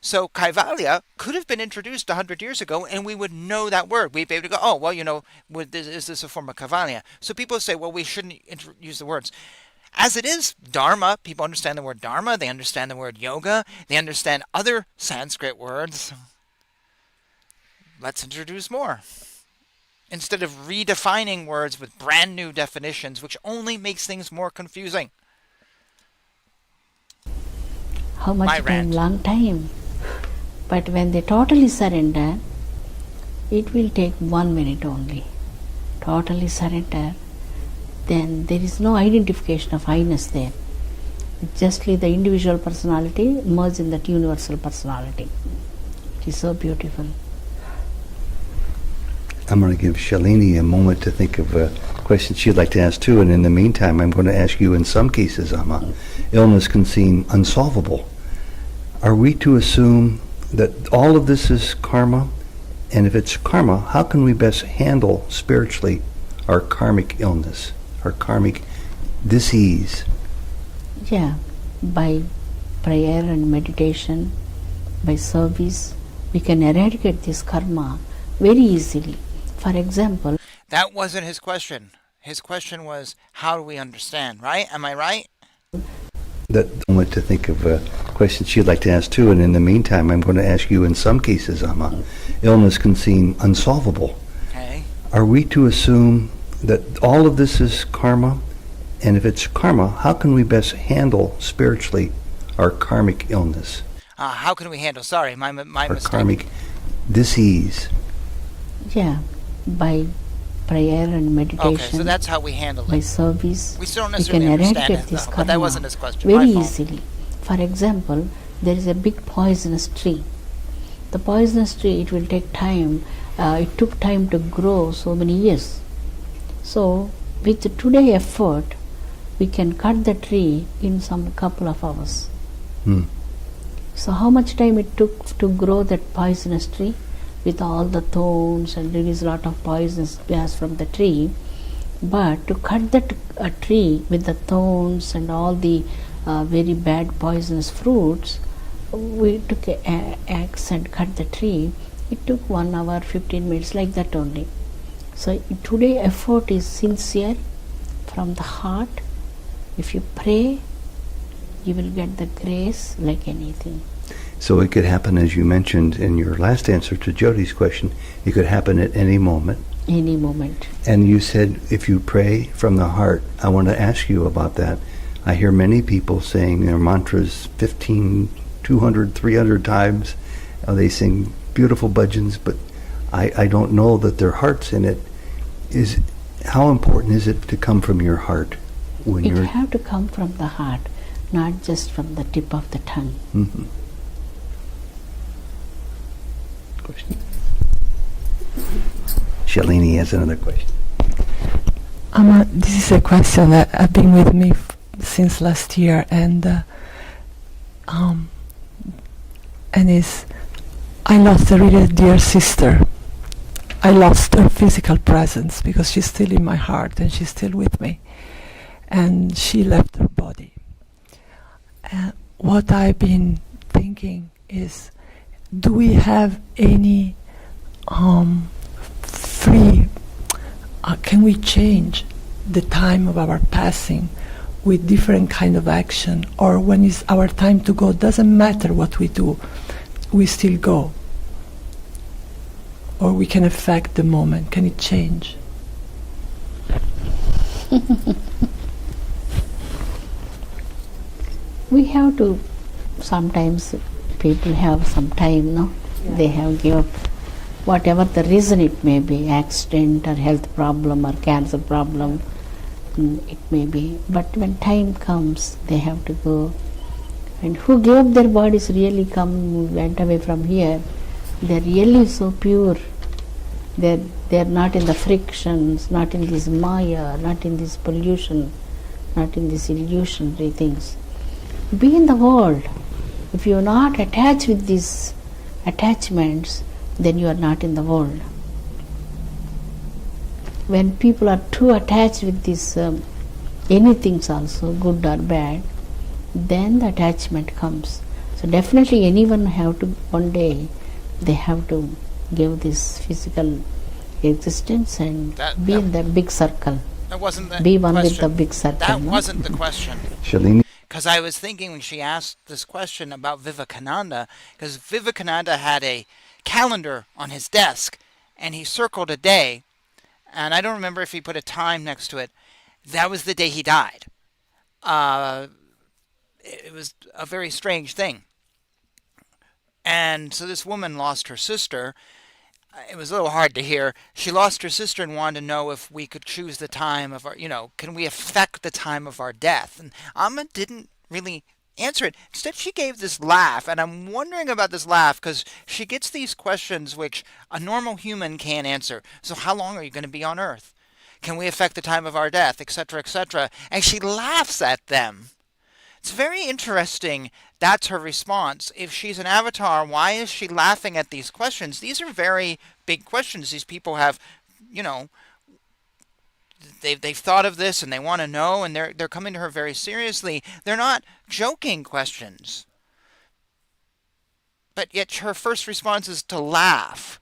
So Kaivalya could have been introduced 100 years ago, and we would know that word. We'd be able to go, oh, well, is this a form of Kaivalya? So people say, well, we shouldn't use the words. As it is, Dharma, people understand the word Dharma. They understand the word yoga. They understand other Sanskrit words. Let's introduce more. Instead of redefining words with brand new definitions, which only makes things more confusing. How much My time? rant. Long time. But when they totally surrender, it will take 1 minute only. Totally surrender, then there is no identification of I-ness there. It's justly the individual personality merged in that universal personality. It is so beautiful. I'm going to give Shalini a moment to think of a question she'd like to ask too, and in the meantime, I'm going to ask you, in some cases, Amma, illness can seem unsolvable. Are we to assume that all of this is karma? And if it's karma, how can we best handle spiritually our karmic illness, our karmic disease? Yeah, by prayer and meditation, by service, we can eradicate this karma very easily. For example, That wasn't his question. His question was, how do we understand, right? Am I right? That moment to think of a question she'd like to ask too, and in the meantime, I'm going to ask you, in some cases, Amma, illness can seem unsolvable. Okay. Are we to assume that all of this is karma? And if it's karma, how can we best handle spiritually our karmic illness, How can we handle? Sorry, my our mistake. karmic disease? yeah, by prayer and meditation, Okay, so that's how we handle by it. service, We still don't we necessarily can understand eradicate it, this though, karma but that wasn't his question. very My fault. easily. For example, there is a big poisonous tree. The poisonous tree, it will take time. It took time to grow so many years. So, with today effort, we can cut the tree in some couple of hours. So, how much time it took to grow that poisonous tree? With all the thorns and release a lot of poisonous gas from the tree. But to cut that tree with the thorns and all the very bad poisonous fruits, we took an axe and cut the tree. It took 1 hour, 15 minutes, like that only. So today effort is sincere from the heart. If you pray, you will get the grace like anything. So it could happen, as you mentioned in your last answer to Jyoti's question, it could happen at any moment. Any moment. And you said, if you pray from the heart, I want to ask you about that. I hear many people saying their mantras 15, 200, 300 times. They sing beautiful bhajans, but I don't know that their heart's in it. How important is it to come from your heart? When It have to come from the heart, not just from the tip of the tongue. Mm-hmm. Question? Shalini has another question. Amma, this is a question that has been with me since last year, and is, I lost a really dear sister. I lost her physical presence because she's still in my heart and she's still with me, and she left her body. What I've been thinking is, do we have any can we change the time of our passing with different kind of action, or when it's our time to go, doesn't matter what we do, we still go? Or we can affect the moment, can it change? We have to, sometimes people have some time, no? Yeah. They have give up, whatever the reason it may be, accident or health problem or cancer problem, it may be. But when time comes, they have to go. And who gave up their bodies really went away from here. They're really so pure. They're not in the frictions, not in this maya, not in this pollution, not in these illusionary things. Be in the world. If you are not attached with these attachments, then you are not in the world. When people are too attached with these anything also, good or bad, then the attachment comes. So definitely anyone have to, one day, they have to give this physical existence and be in the big circle. That wasn't the be one question. with the big circle. That wasn't the question. Shalini? Because I was thinking when she asked this question about Vivekananda, because Vivekananda had a calendar on his desk, and he circled a day, and I don't remember if he put a time next to it. That was the day he died. It was a very strange thing. And so this woman lost her sister. It was a little hard to hear. She lost her sister and wanted to know if we could choose the time of our, can we affect the time of our death? And Amma didn't really answer it. Instead, she gave this laugh, and I'm wondering about this laugh because she gets these questions which a normal human can't answer. So how long are you going to be on Earth? Can we affect the time of our death, etc., etc.? And she laughs at them. It's very interesting. That's her response. If she's an avatar, why is she laughing at these questions? These are very big questions. These people have, they've thought of this and they want to know, and they're coming to her very seriously. They're not joking questions. But yet her first response is to laugh.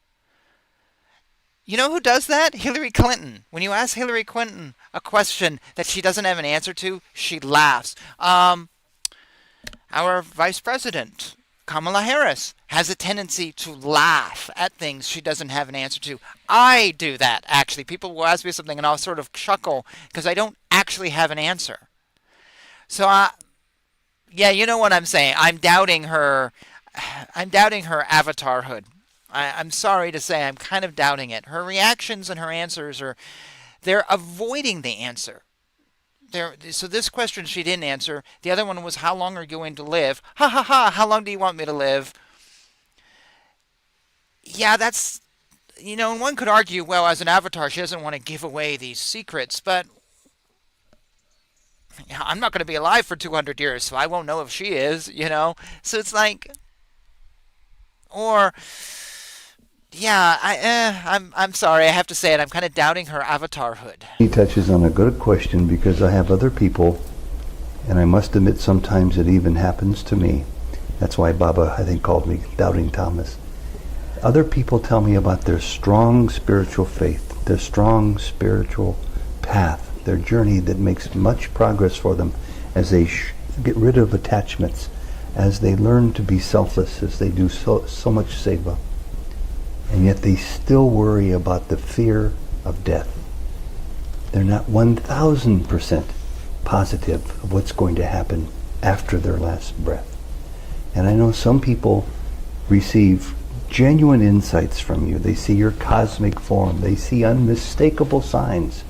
You know who does that? Hillary Clinton. When you ask Hillary Clinton a question that she doesn't have an answer to, she laughs. Our vice president, Kamala Harris, has a tendency to laugh at things she doesn't have an answer to. I do that, actually. People will ask me something and I'll sort of chuckle because I don't actually have an answer. So, yeah, you know what I'm saying. I'm doubting her avatarhood. I'm sorry to say I'm kind of doubting it. Her reactions and her answers they're avoiding the answer. So this question she didn't answer. The other one was, how long are you going to live? Ha ha ha, how long do you want me to live? Yeah, that's, and one could argue, well, as an avatar, she doesn't want to give away these secrets, but I'm not going to be alive for 200 years, so I won't know if she is, So it's like, or... Yeah, I'm sorry. I have to say it. I'm kind of doubting her avatarhood. He touches on a good question because I have other people, and I must admit sometimes it even happens to me. That's why Baba, I think, called me Doubting Thomas. Other people tell me about their strong spiritual faith, their strong spiritual path, their journey that makes much progress for them as they get rid of attachments, as they learn to be selfless, as they do so much seva. And yet they still worry about the fear of death. They're not 1,000% positive of what's going to happen after their last breath. And I know some people receive genuine insights from you. They see your cosmic form. They see unmistakable signs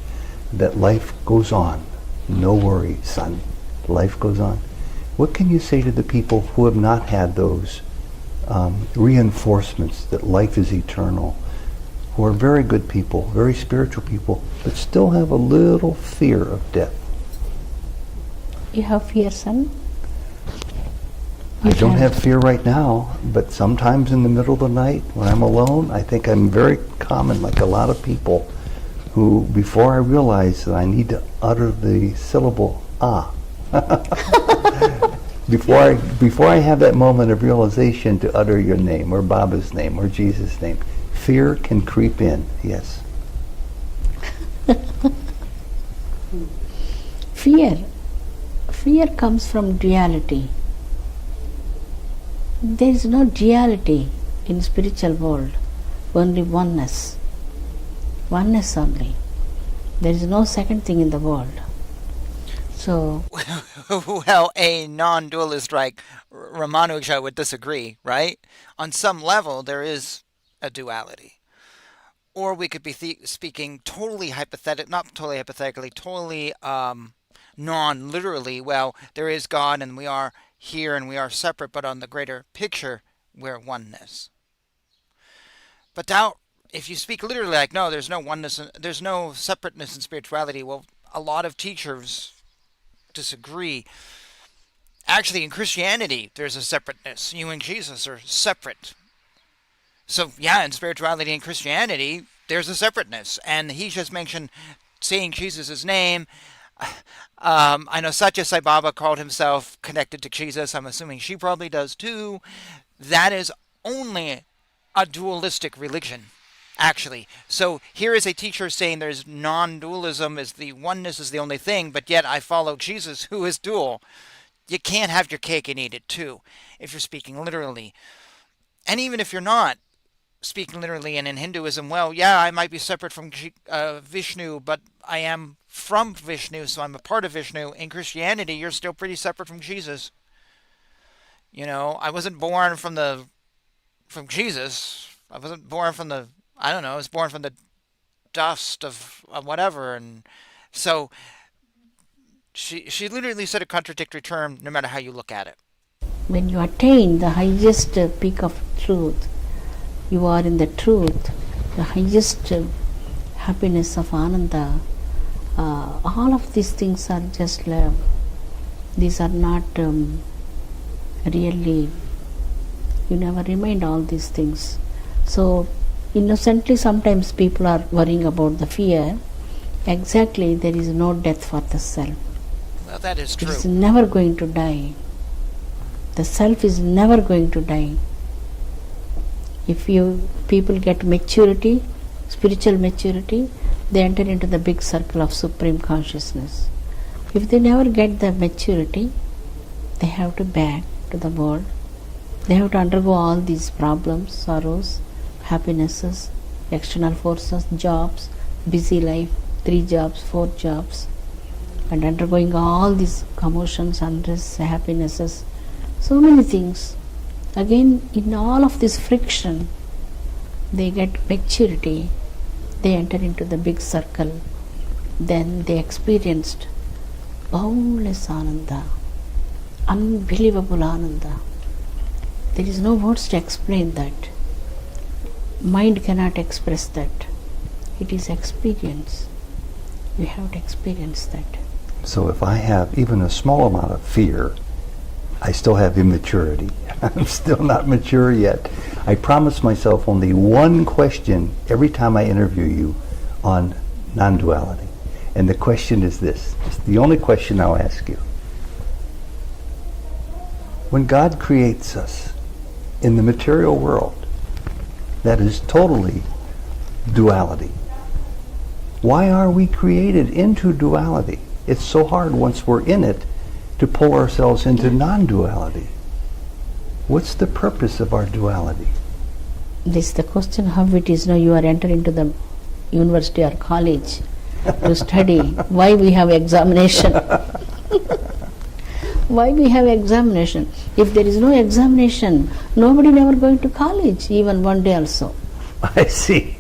that life goes on. No worry, son. Life goes on. What can you say to the people who have not had those reinforcements that life is eternal, who are very good people, very spiritual people, but still have a little fear of death? You have fear, son? I don't have fear right now, but sometimes in the middle of the night when I'm alone, I think I'm very common, like a lot of people, who before I realize that I need to utter the syllable ah, before I have that moment of realization to utter your name or Baba's name or Jesus' name, fear can creep in. Yes. Fear comes from duality. There is no duality in spiritual world, only oneness. Oneness only. There is no second thing in the world. So, Well, a non-dualist like Ramanuja would disagree, right? On some level, there is a duality. Or we could be speaking totally not totally hypothetically, totally non-literally. Well, there is God and we are here and we are separate, but on the greater picture, we're oneness. But now, if you speak literally like, no, there's no oneness, there's no separateness in spirituality, well, a lot of teachers disagree. Actually, in Christianity, there's a separateness. You and Jesus are separate. So, yeah, in spirituality and Christianity, there's a separateness. And he just mentioned saying Jesus' name. I know Satya Sai Baba called himself connected to Jesus. I'm assuming she probably does too. That is only a dualistic religion, actually. So here is a teacher saying there's non-dualism, is the oneness is the only thing, but yet I follow Jesus who is dual. You can't have your cake and eat it too, if you're speaking literally. And even if you're not speaking literally, and in Hinduism, well, yeah, I might be separate from Vishnu, but I am from Vishnu, so I'm a part of Vishnu. In Christianity, you're still pretty separate from Jesus. You know, I wasn't born from Jesus. I wasn't born from I was born from the dust of whatever. And so she literally said a contradictory term no matter how you look at it. when you attain the highest peak of truth, you are in the truth, the highest happiness of Ananda. All of these things are just love. These are not really, you never remind all these things. So innocently sometimes people are worrying about the fear. Exactly, there is no death for the self. Well, that is true. It is never going to die. The self is never going to die. If people get maturity, spiritual maturity, they enter into the big circle of supreme consciousness. If they never get the maturity, they have to back to the world. They have to undergo all these problems, sorrows, happinesses, external forces, jobs, busy life, 3 jobs, 4 jobs, and undergoing all these commotions, unrest, happinesses, so many things. Again, in all of this friction, they get maturity, they enter into the big circle, then they experienced boundless Ananda, unbelievable Ananda. There is no words to explain that. Mind cannot express that. It is experience. You have to experience that. So if I have even a small amount of fear, I still have immaturity. I'm still not mature yet. I promise myself only one question every time I interview you on non-duality. And the question is this. It's the only question I'll ask you. When God creates us in the material world, that is totally duality. Why are we created into duality? It's so hard once we're in it to pull ourselves into non-duality. What's the purpose of our duality? This is the question how it is now you are entering into the university or college to study. Why we have examination? Why we have examination? If there is no examination, nobody never going to college, even one day also. I see.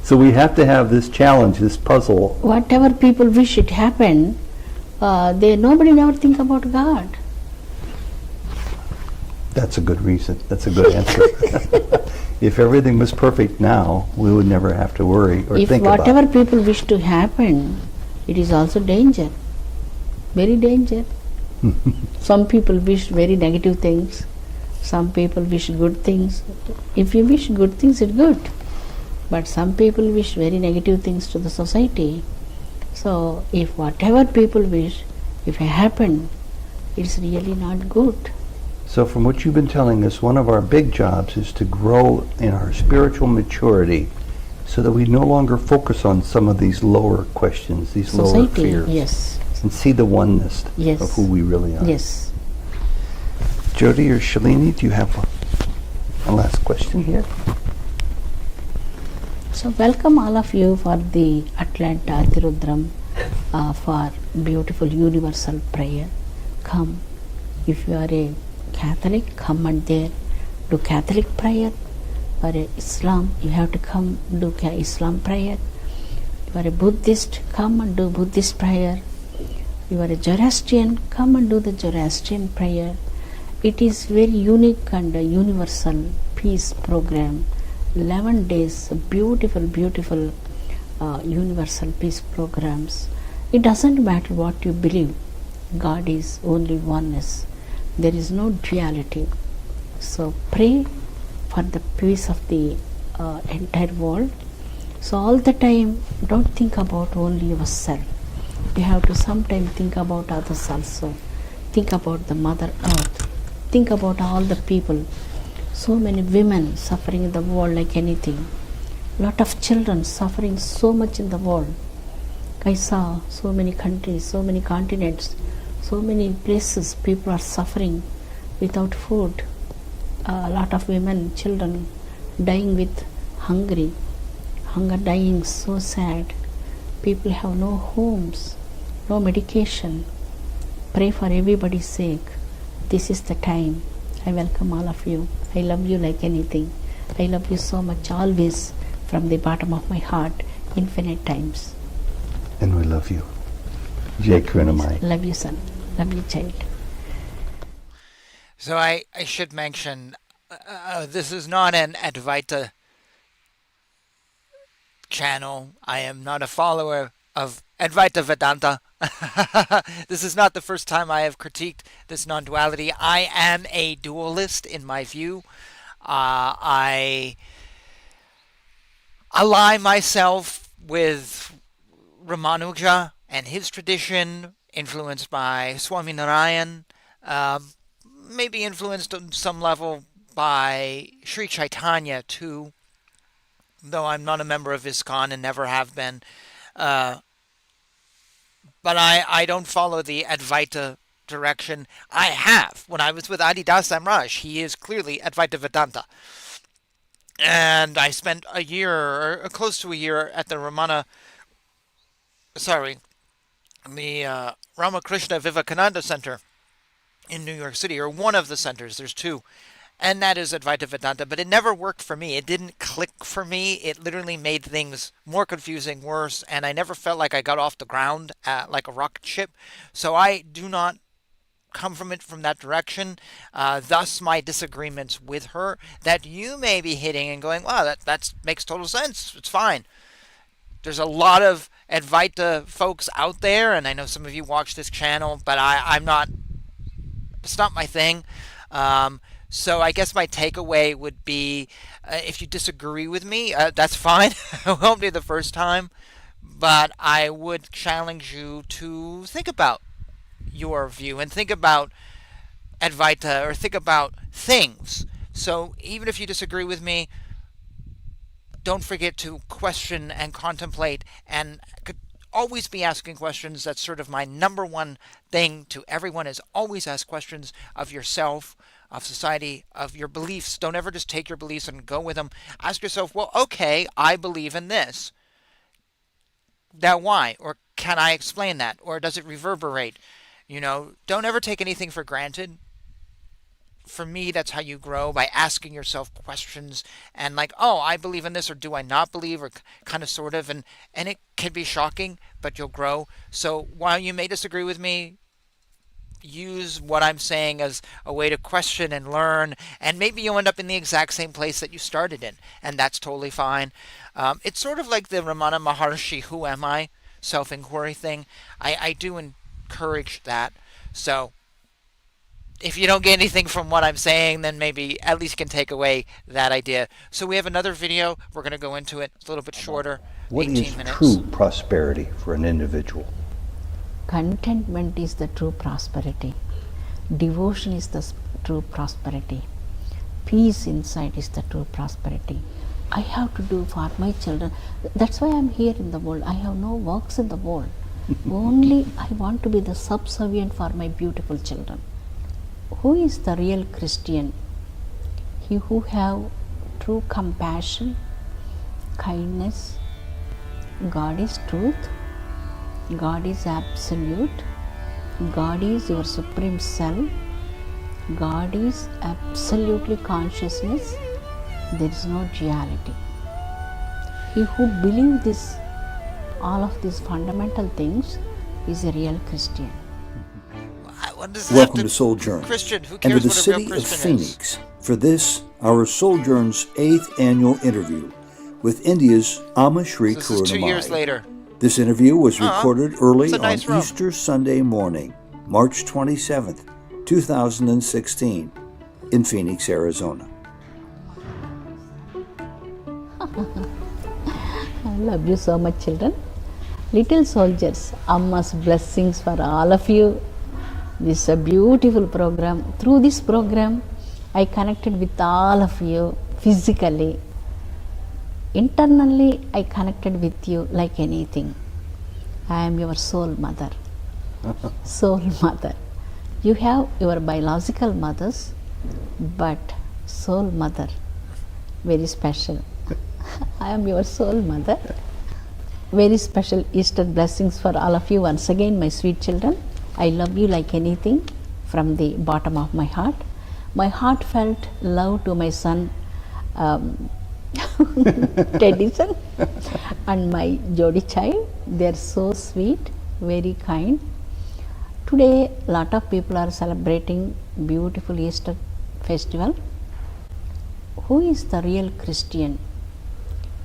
So we have to have this challenge, this puzzle. Whatever people wish it happened, nobody never think about God. That's a good reason. That's a good answer. If everything was perfect now, we would never have to worry or If think about it. whatever people wish to happen, it is also danger. Very danger. Some people wish very negative things. Some people wish good things. If you wish good things, it's good. But some people wish very negative things to the society. So if whatever people wish, if it happen, it's really not good. So from what you've been telling us, one of our big jobs is to grow in our spiritual maturity so that we no longer focus on some of these lower questions, these lower Society, fears. yes. And see the oneness Yes. of who we really are. Yes. Jyoti or Shalini, do you have a last question here? So welcome all of you for the Atlanta Tirudram for beautiful universal prayer. Come. If you are a Catholic, come and there do Catholic prayer. For a Islam, you have to come do Islam prayer. You are a Buddhist, come and do Buddhist prayer. You are a Zoroastrian, come and do the Zoroastrian prayer. It is very unique and a universal peace program. 11 days, beautiful, beautiful universal peace programs. It doesn't matter what you believe. God is only oneness. There is no duality. So pray for the peace of the entire world. So all the time, don't think about only yourself. You have to sometimes think about others also. Think about the Mother Earth. Think about all the people. So many women suffering in the world like anything. Lot of children suffering so much in the world. I saw so many countries, so many continents, so many places people are suffering without food. A lot of women, children dying with hunger, dying, so sad. People have no homes, no medication. Pray for everybody's sake. This is the time. I welcome all of you. I love you like anything. I love you so much always from the bottom of my heart, infinite times. And we love you. Jai Karunamayi. Love you, son. Love you, child. So I should mention, this is not an Advaita channel. I am not a follower of Advaita Vedanta. This is not the first time I have critiqued this non-duality. I am a dualist in my view. I ally myself with Ramanuja and his tradition, influenced by Swaminarayan, maybe influenced on some level by Sri Chaitanya too, though I'm not a member of ISKCON and never have been. But I don't follow the Advaita direction. I have. When I was with Adi Da Samraj, he is clearly Advaita Vedanta. And I spent a year, or close to a year, at the Ramakrishna Vivekananda Center in New York City, or one of the centers. There's two. And that is Advaita Vedanta, but it never worked for me. It didn't click for me. It literally made things more confusing, worse, and I never felt like I got off the ground like a rocket ship. So I do not come from it from that direction. Thus my disagreements with her that you may be hitting and going, wow, that makes total sense. It's fine. There's a lot of Advaita folks out there, and I know some of you watch this channel, but I'm not, it's not my thing. So I guess my takeaway would be, if you disagree with me, that's fine. It won't be the first time. But I would challenge you to think about your view and think about Advaita, or think about things. So even if you disagree with me, don't forget to question and contemplate, and could always be asking questions. That's sort of my number one thing to everyone, is always ask questions of yourself, of society, of your beliefs. Don't ever just take your beliefs and go with them. Ask yourself, well, okay, I believe in this. Now why? Or can I explain that? Or does it reverberate? Don't ever take anything for granted. For me, that's how you grow, by asking yourself questions and like, oh, I believe in this, or do I not believe, or kind of sort of, and it can be shocking, but you'll grow. So while you may disagree with me, use what I'm saying as a way to question and learn, and maybe you'll end up in the exact same place that you started in, and that's totally fine. It's sort of like the Ramana Maharshi, who am I, self-inquiry thing. I do encourage that. So if you don't get anything from what I'm saying, then maybe at least you can take away that idea. So we have another video. We're going to go into it. It's a little bit shorter. What 18 is minutes. true prosperity for an individual? Contentment is the true prosperity. Devotion is the true prosperity. Peace inside is the true prosperity. I have to do for my children. That's why I'm here in the world. I have no works in the world. Only I want to be the subservient for my beautiful children. Who is the real Christian? He who have true compassion, kindness. God is truth. God is absolute. God is your supreme self. God is absolutely consciousness. There is no duality. He who believes this, all of these fundamental things, is a real Christian. Welcome to Sojourn, Christian, who and cares to the what a city real of Christian is? Phoenix for this, our Sojourn's 8th annual interview with India's Amma Sri This is 2 years Karunamayi. later. This interview was recorded early It's a nice on room. Easter Sunday morning, March 27th, 2016, in Phoenix, Arizona. I love you so much, children. Little soldiers, Amma's blessings for all of you. This is a beautiful program. Through this program, I connected with all of you physically. Internally, I connected with you like anything. I am your soul mother. Soul mother. You have your biological mothers, but soul mother, very special. I am your soul mother. Very special Easter blessings for all of you. Once again, my sweet children, I love you like anything from the bottom of my heart. My heartfelt love to my son, Teddyson, and my Jodi child. They are so sweet, very kind. Today, lot of people are celebrating beautiful Easter festival. Who is the real Christian?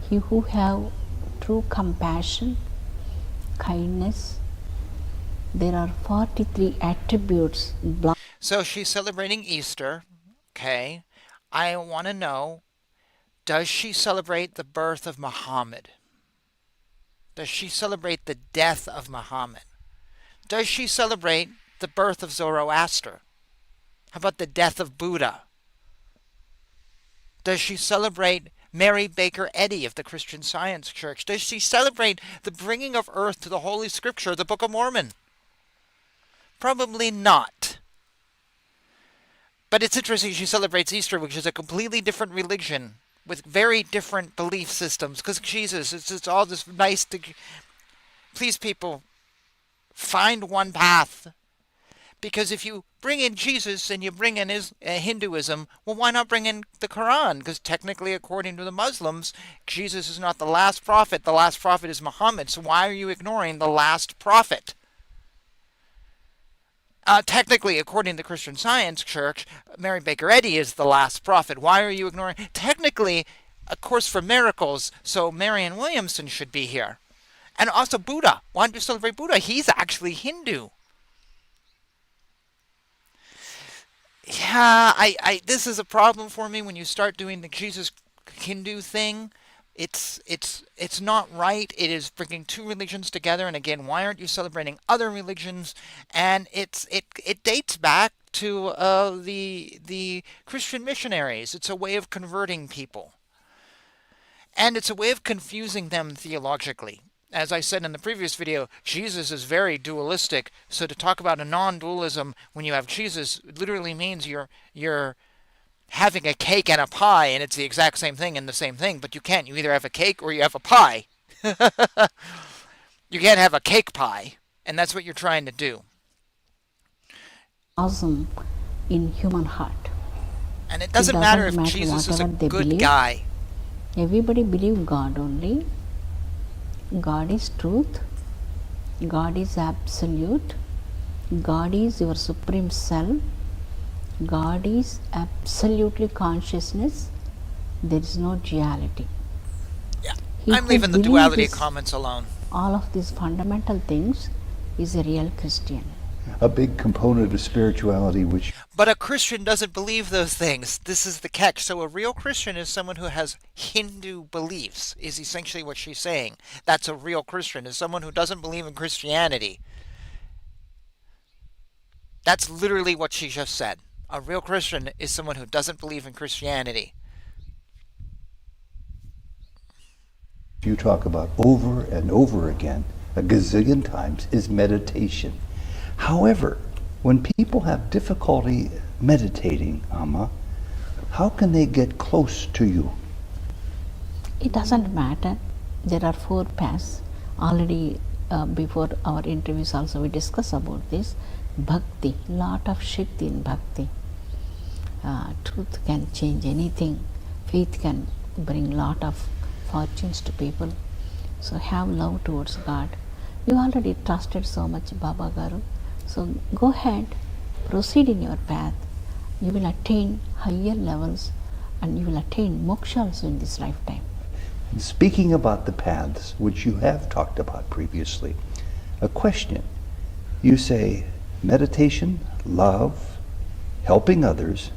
He who have true compassion, kindness. There are 43 attributes. So she's celebrating Easter. Okay. I want to know, does she celebrate the birth of Muhammad? Does she celebrate the death of Muhammad? Does she celebrate the birth of Zoroaster? How about the death of Buddha? Does she celebrate Mary Baker Eddy of the Christian Science Church? Does she celebrate the bringing of earth to the Holy Scripture, the Book of Mormon? Probably not. But it's interesting she celebrates Easter, which is a completely different religion with very different belief systems. Because Jesus, it's all this nice to... Please, people, find one path. Because if you bring in Jesus and you bring in Hinduism, well, why not bring in the Quran? Because technically, according to the Muslims, Jesus is not the last prophet. The last prophet is Muhammad. So why are you ignoring the last prophet? Technically, according to the Christian Science Church, Mary Baker Eddy is the last prophet. Why are you ignoring? Technically, A Course for Miracles, so Marianne Williamson should be here. And also Buddha. Why don't you celebrate Buddha? He's actually Hindu. Yeah, this is a problem for me when you start doing the Jesus Hindu thing. It's not right. It is bringing two religions together. And again, why aren't you celebrating other religions? And it dates back to the Christian missionaries. It's a way of converting people, and it's a way of confusing them theologically. As I said in the previous video, Jesus is very dualistic. So to talk about a non-dualism when you have Jesus literally means you're having a cake and a pie, and it's the exact same thing and the same thing, but you can't. You either have a cake or you have a pie. You can't have a cake pie, and that's what you're trying to do. Awesome in human heart. And it doesn't matter if matter Jesus is a whatever they good believe. guy. Everybody believe God only. God is truth. God is absolute. God is your supreme self. God is absolutely consciousness. There is no duality. Yeah, He I'm who leaving the believes duality this- comments alone. all of these fundamental things is a real Christian. A big component of spirituality which But a Christian doesn't believe those things. This is the catch. So a real Christian is someone who has Hindu beliefs, is essentially what she's saying. That's a real Christian, is someone who doesn't believe in Christianity. That's literally what she just said. A real Christian is someone who doesn't believe in Christianity. you talk about over and over again, a gazillion times, is meditation. However, when people have difficulty meditating, Amma, how can they get close to you? It doesn't matter. There are 4 paths. Already before our interviews also we discuss about this. Bhakti, lot of Shakti in Bhakti. Truth can change anything. Faith can bring lot of fortunes to people. So have love towards God. You already trusted so much Baba Garu. So go ahead, proceed in your path. You will attain higher levels and you will attain moksha also in this lifetime. Speaking about the paths, which you have talked about previously, a question. You say meditation, love, helping others,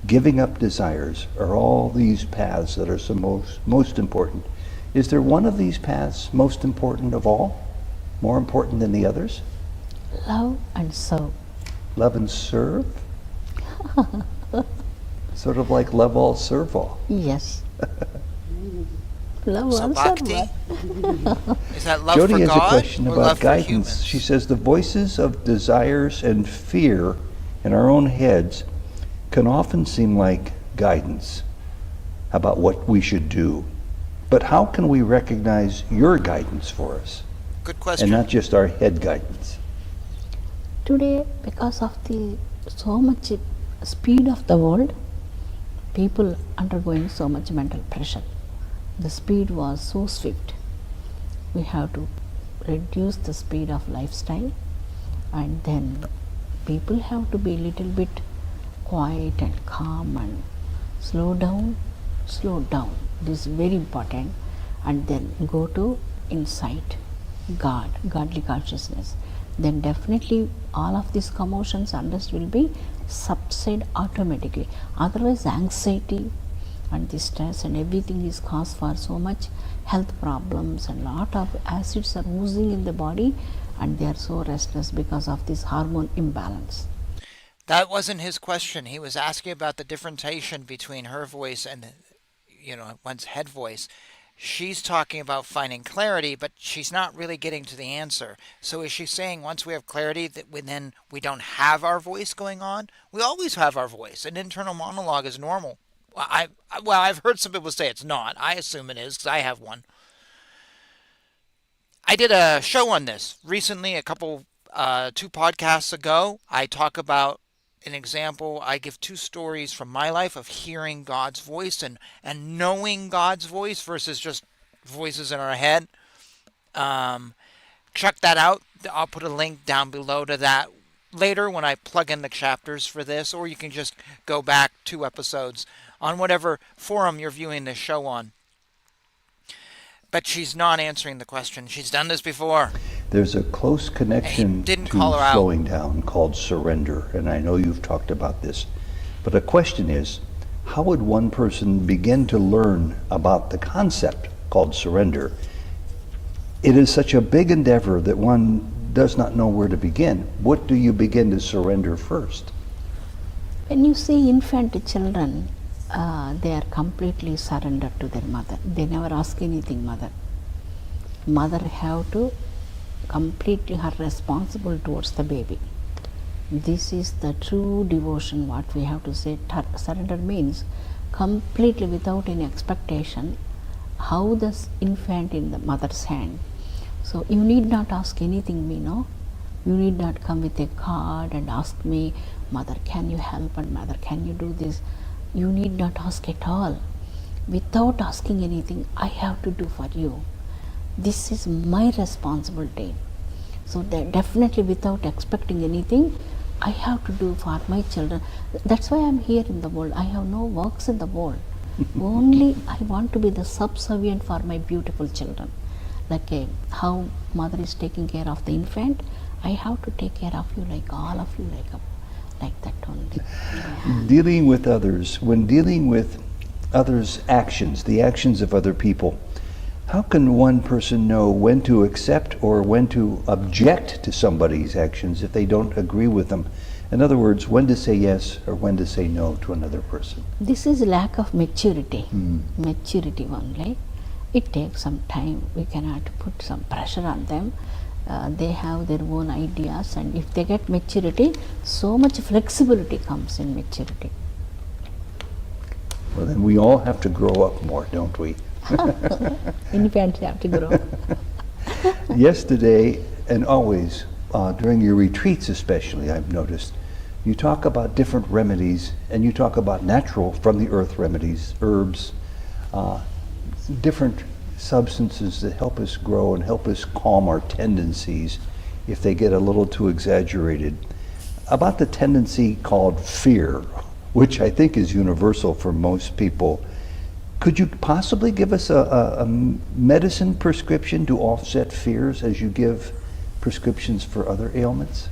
giving up desires are all these paths that are most important. Is there one of these paths most important of all? More important than the others? Love and serve. Love and serve? Sort of like love all, serve all. Yes. Love So and bhakti? serve. Is that love Jody for has God a question or about love for guidance. humans? She says the voices of desires and fear in our own heads can often seem like guidance about what we should do. But how can we recognize your guidance for us Good question. and not just our head guidance? Today, because of the so much speed of the world, people undergoing so much mental pressure. The speed was so swift. We have to reduce the speed of lifestyle, and then people have to be a little bit quiet and calm and slow down. This is very important. And then go to insight, God, godly consciousness. Then definitely all of these commotions unrest will be subside automatically. Otherwise anxiety and the stress and everything is cause for so much health problems, and lot of acids are oozing in the body and they are so restless because of this hormone imbalance. That wasn't his question. He was asking about the differentiation between her voice and, one's head voice. She's talking about finding clarity, but she's not really getting to the answer. So is she saying once we have clarity that then we don't have our voice going on? We always have our voice. An internal monologue is normal. I've heard some people say it's not. I assume it is because I have one. I did a show on this recently, 2 podcasts ago. I talk about an example. I give 2 stories from my life of hearing God's voice and knowing God's voice versus just voices in our head. Check that out. I'll put a link down below to that later when I plug in the chapters for this, or you can just go back 2 episodes on whatever forum you're viewing this show on. But she's not answering the question. She's done this before. There's a close connection to slowing down called surrender, and I know you've talked about this. But the question is, how would one person begin to learn about the concept called surrender? It is such a big endeavor that one does not know where to begin. What do you begin to surrender first? When you see infant children, they are completely surrendered to their mother. They never ask anything, mother. Mother have to completely her responsible towards the baby. This is the true devotion, what we have to say. Surrender means completely without any expectation, how this infant in the mother's hand. So you need not ask anything me, no? You need not come with a card and ask me, Mother, can you help, and Mother, can you do this? You need not ask at all. Without asking anything, I have to do for you. This is my responsibility. So that definitely without expecting anything, I have to do for my children. That's why I'm here in the world. I have no works in the world. Only I want to be the subservient for my beautiful children. Like how mother is taking care of the infant, I have to take care of you, like all of you, like that only. Dealing with others, when dealing with others' actions, the actions of other people, how can one person know when to accept or when to object to somebody's actions if they don't agree with them? In other words, when to say yes or when to say no to another person? This is lack of maturity. Maturity only. It takes some time. We cannot put some pressure on them. They have their own ideas, and if they get maturity, so much flexibility comes in maturity. Well, then we all have to grow up more, don't we? Infants have to grow. Yesterday and always, during your retreats especially, I've noticed, you talk about different remedies, and you talk about natural, from the earth remedies, herbs, different substances that help us grow and help us calm our tendencies if they get a little too exaggerated. About the tendency called fear, which I think is universal for most people, could you possibly give us a medicine prescription to offset fears as you give prescriptions for other ailments?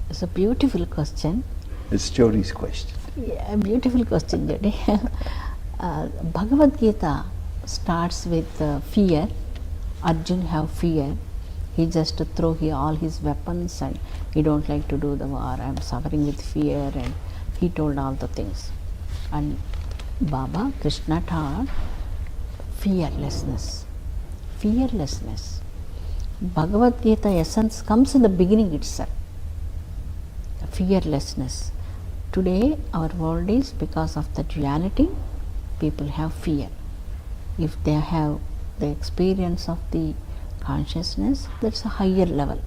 It's a beautiful question. It's Jyoti's question. Yeah, beautiful question, Jyoti. Bhagavad Gita starts with fear. Arjun have fear. He just throw all his weapons and he don't like to do the war. I'm suffering with fear, and he told all the things. And Baba, Krishna taught fearlessness. Fearlessness. Bhagavad Gita essence comes in the beginning itself. Fearlessness. Today our world is, because of the duality, people have fear. If they have the experience of the consciousness, that's a higher level.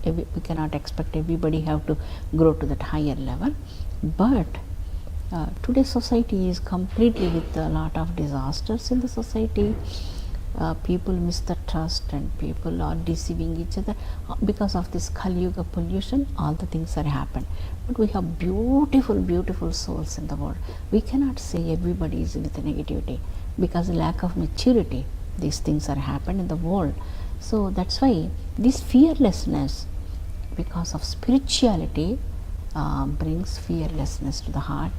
We cannot expect everybody have to grow to that higher level. But today's society is completely with a lot of disasters in the society. People miss the trust, and people are deceiving each other. Because of this Kali Yuga pollution, all the things are happened. But we have beautiful, beautiful souls in the world. We cannot say everybody is with negativity, because lack of maturity, these things are happened in the world. So that's why this fearlessness, because of spirituality, brings fearlessness to the heart.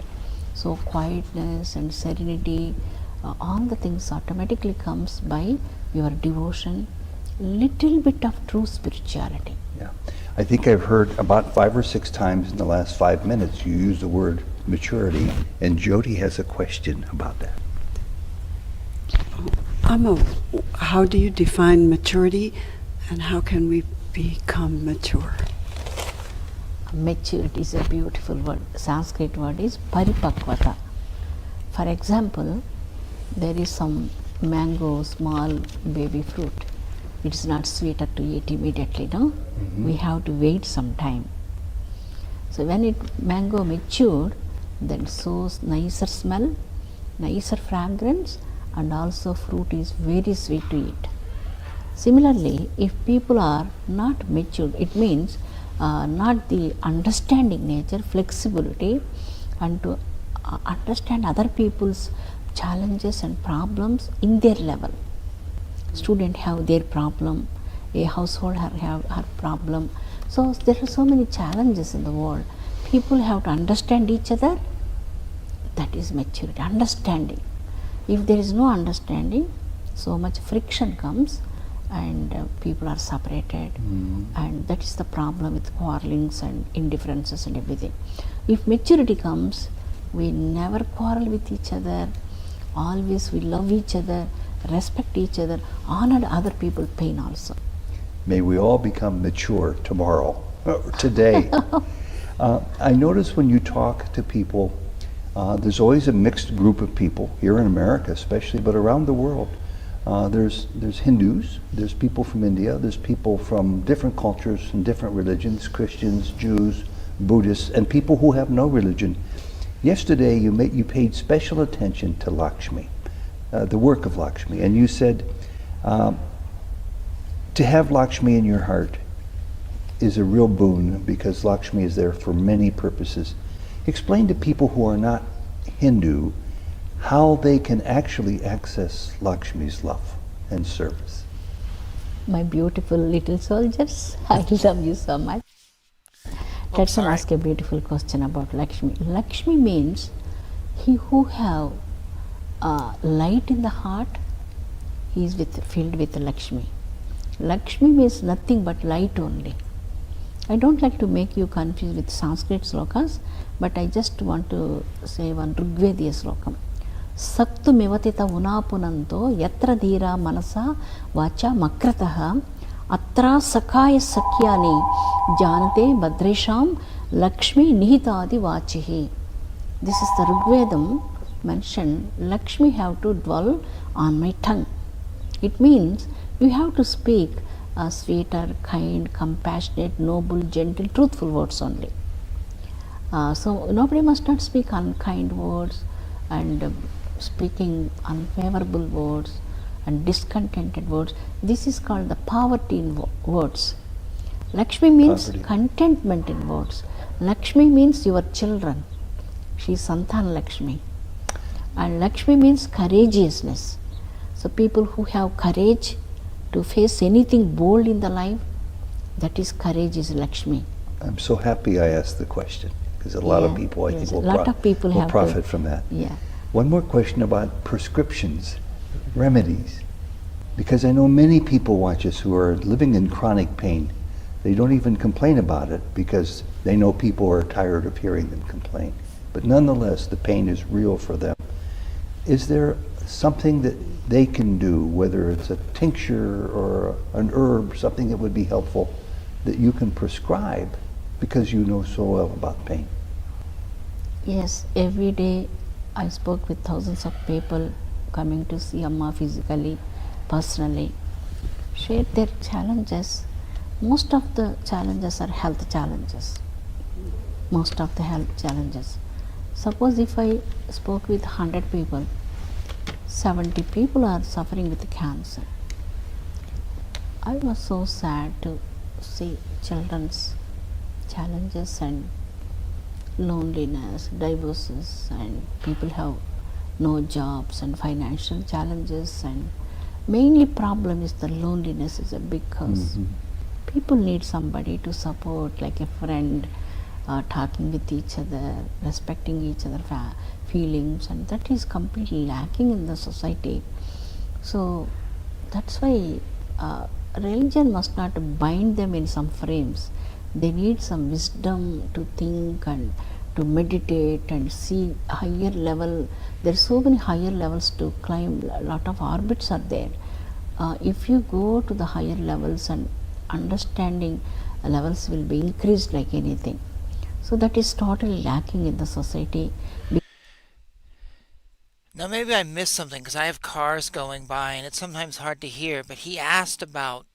So quietness and serenity, all the things automatically comes by your devotion, little bit of true spirituality. Yeah, I think I've heard about 5 or 6 times in the last 5 minutes you use the word maturity, and Jyoti has a question about that. Amma, how do you define maturity, and how can we become mature? Maturity is a beautiful word. Sanskrit word is paripakvata. For example, there is some mango, small baby fruit. It's not sweeter to eat immediately, no? We have to wait some time. So when mango matured, then shows nicer smell, nicer fragrance, and also fruit is very sweet to eat. Similarly, if people are not matured, it means not the understanding nature, flexibility, and to understand other people's challenges and problems in their level. Student have their problem, a household have her problem. So there are so many challenges in the world. People have to understand each other. That is maturity, understanding. If there is no understanding, so much friction comes, and people are separated, and that is the problem with quarrelings and indifferences and everything. If maturity comes, we never quarrel with each other, always we love each other, respect each other, honor other people's pain also. May we all become mature tomorrow, today. I notice when you talk to people, there's always a mixed group of people, here in America especially, but around the world. There's Hindus, there's people from India, there's people from different cultures and different religions, Christians, Jews, Buddhists, and people who have no religion. Yesterday you paid special attention to Lakshmi, the work of Lakshmi, and you said to have Lakshmi in your heart is a real boon because Lakshmi is there for many purposes. Explain to people who are not Hindu how they can actually access Lakshmi's love and service. My beautiful little soldiers, I love you so much. Let's ask a beautiful question about Lakshmi. Lakshmi means he who have light in the heart, he is filled with Lakshmi. Lakshmi means nothing but light only. I don't like to make you confused with Sanskrit slokas, but I just want to say one Rigvediya slokam. Saktu mevatita unapunanto yatra dhira manasa vacha makrataha atra sakaya sakyani janate badresham Lakshmi nihitadi vachihi. This is the Rigvedam mentioned. Lakshmi have to dwell on my tongue. It means you have to speak sweeter, kind, compassionate, noble, gentle, truthful words only. So nobody must not speak unkind words and speaking unfavorable words and discontented words. This is called the poverty in words. Lakshmi means contentment in words. Lakshmi means your children. She is Sanatana Lakshmi. And Lakshmi means courageousness. So people who have courage to face anything bold in the life, that is courage is Lakshmi. I'm so happy I asked the question because a lot of people I think will profit from that. Yeah. One more question about prescriptions, remedies, because I know many people watch us who are living in chronic pain. They don't even complain about it because they know people are tired of hearing them complain. But nonetheless, the pain is real for them. Is there something that they can do, whether it's a tincture or an herb, something that would be helpful, that you can prescribe because you know so well about pain? Yes, every day I spoke with thousands of people coming to see Amma physically, personally, shared their challenges. Most of the challenges are health challenges. Most of the health challenges. Suppose if I spoke with 100 people, 70 people are suffering with cancer. I was so sad to see children's challenges and loneliness, divorces, and people have no jobs and financial challenges, and mainly problem is the loneliness is a big cause. People need somebody to support, like a friend, talking with each other, respecting each other's feelings, and that is completely lacking in the society. So that's why religion must not bind them in some frames. They need some wisdom to think and to meditate and see higher level. There are so many higher levels to climb. A lot of orbits are there. If you go to the higher levels, and understanding levels will be increased like anything. So that is totally lacking in the society. Now maybe I missed something because I have cars going by and it's sometimes hard to hear, but he asked about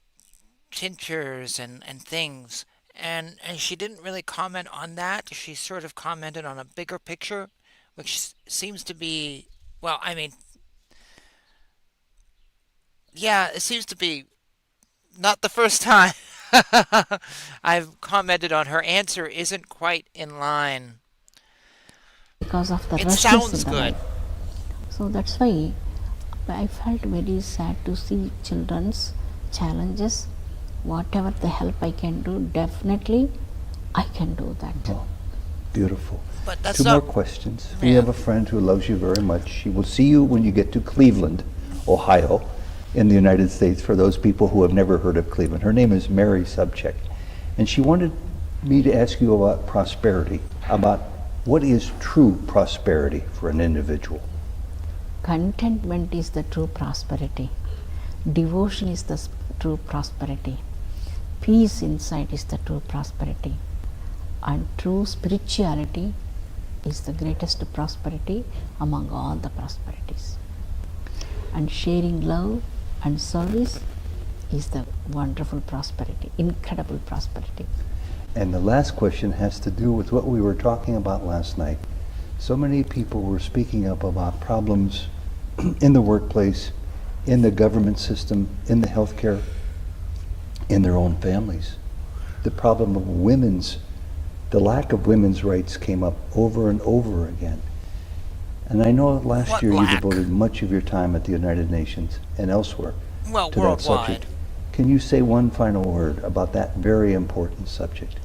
tinctures and things, and she didn't really comment on that. She sort of commented on a bigger picture, which seems to be, well, I mean, yeah, it seems to be not the first time I've commented on her answer isn't quite in line. Because of the It rushness sounds in the good. life. So that's why I felt very sad to see children's challenges. Whatever the help I can do, definitely I can do that. Oh, beautiful. But that's Two not, more questions. We have a friend who loves you very much. She will see you when you get to Cleveland, Ohio, in the United States, for those people who have never heard of Cleveland. Her name is Mary Subcheck. And she wanted me to ask you about prosperity, about what is true prosperity for an individual. Contentment is the true prosperity. Devotion is the true prosperity. Peace inside is the true prosperity. And true spirituality is the greatest prosperity among all the prosperities. And sharing love and service is the wonderful prosperity, incredible prosperity. And the last question has to do with what we were talking about last night. So many people were speaking up about problems in the workplace, in the government system, in the healthcare, in their own families. The problem of the lack of women's rights came up over and over again. And I know last What year you lack? devoted much of your time at the United Nations and elsewhere Well, to that worldwide. subject. Can you say one final word about that very important subject?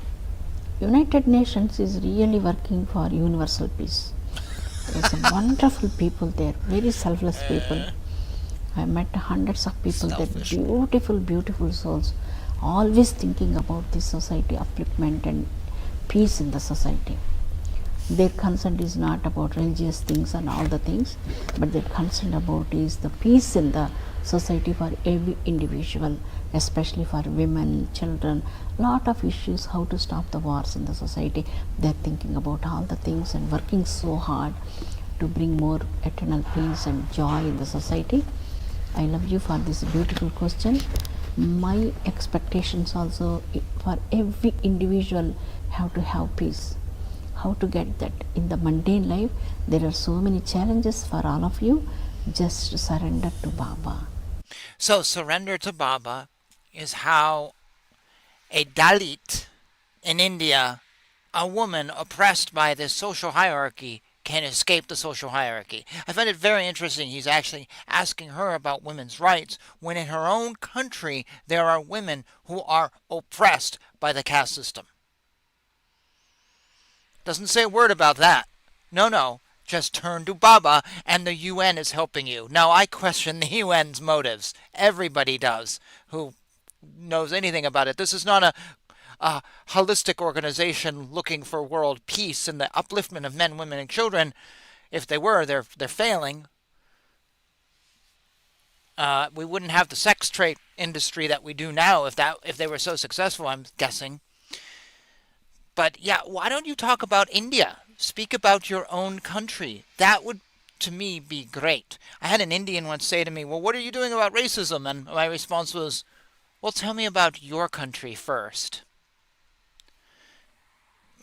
United Nations is really working for universal peace. There's some wonderful people there, very selfless people. I met hundreds of people there, Selfish. beautiful, beautiful souls, always thinking about the society, upliftment and peace in the society. Their concern is not about religious things and all the things, but their concern about is the peace in the society for every individual, especially for women, children, lot of issues, how to stop the wars in the society. They're thinking about all the things and working so hard to bring more eternal peace and joy in the society. I love you for this beautiful question. My expectations also for every individual have to have peace. How to get that in the mundane life? There are so many challenges for all of you. Just surrender to Baba. So surrender to Baba is how a Dalit in India, a woman oppressed by this social hierarchy, can escape the social hierarchy. I find it very interesting. He's actually asking her about women's rights when in her own country there are women who are oppressed by the caste system. Doesn't say a word about that. No. Just turn to Baba and the UN is helping you. Now, I question the UN's motives. Everybody does who knows anything about it. This is not a holistic organization looking for world peace and the upliftment of men, women, and children. If they were, they're failing. We wouldn't have the sex trade industry that we do now if they were so successful, I'm guessing. But yeah, why don't you talk about India? Speak about your own country. That would, to me, be great. I had an Indian once say to me, well, what are you doing about racism? And my response was, well, tell me about your country first.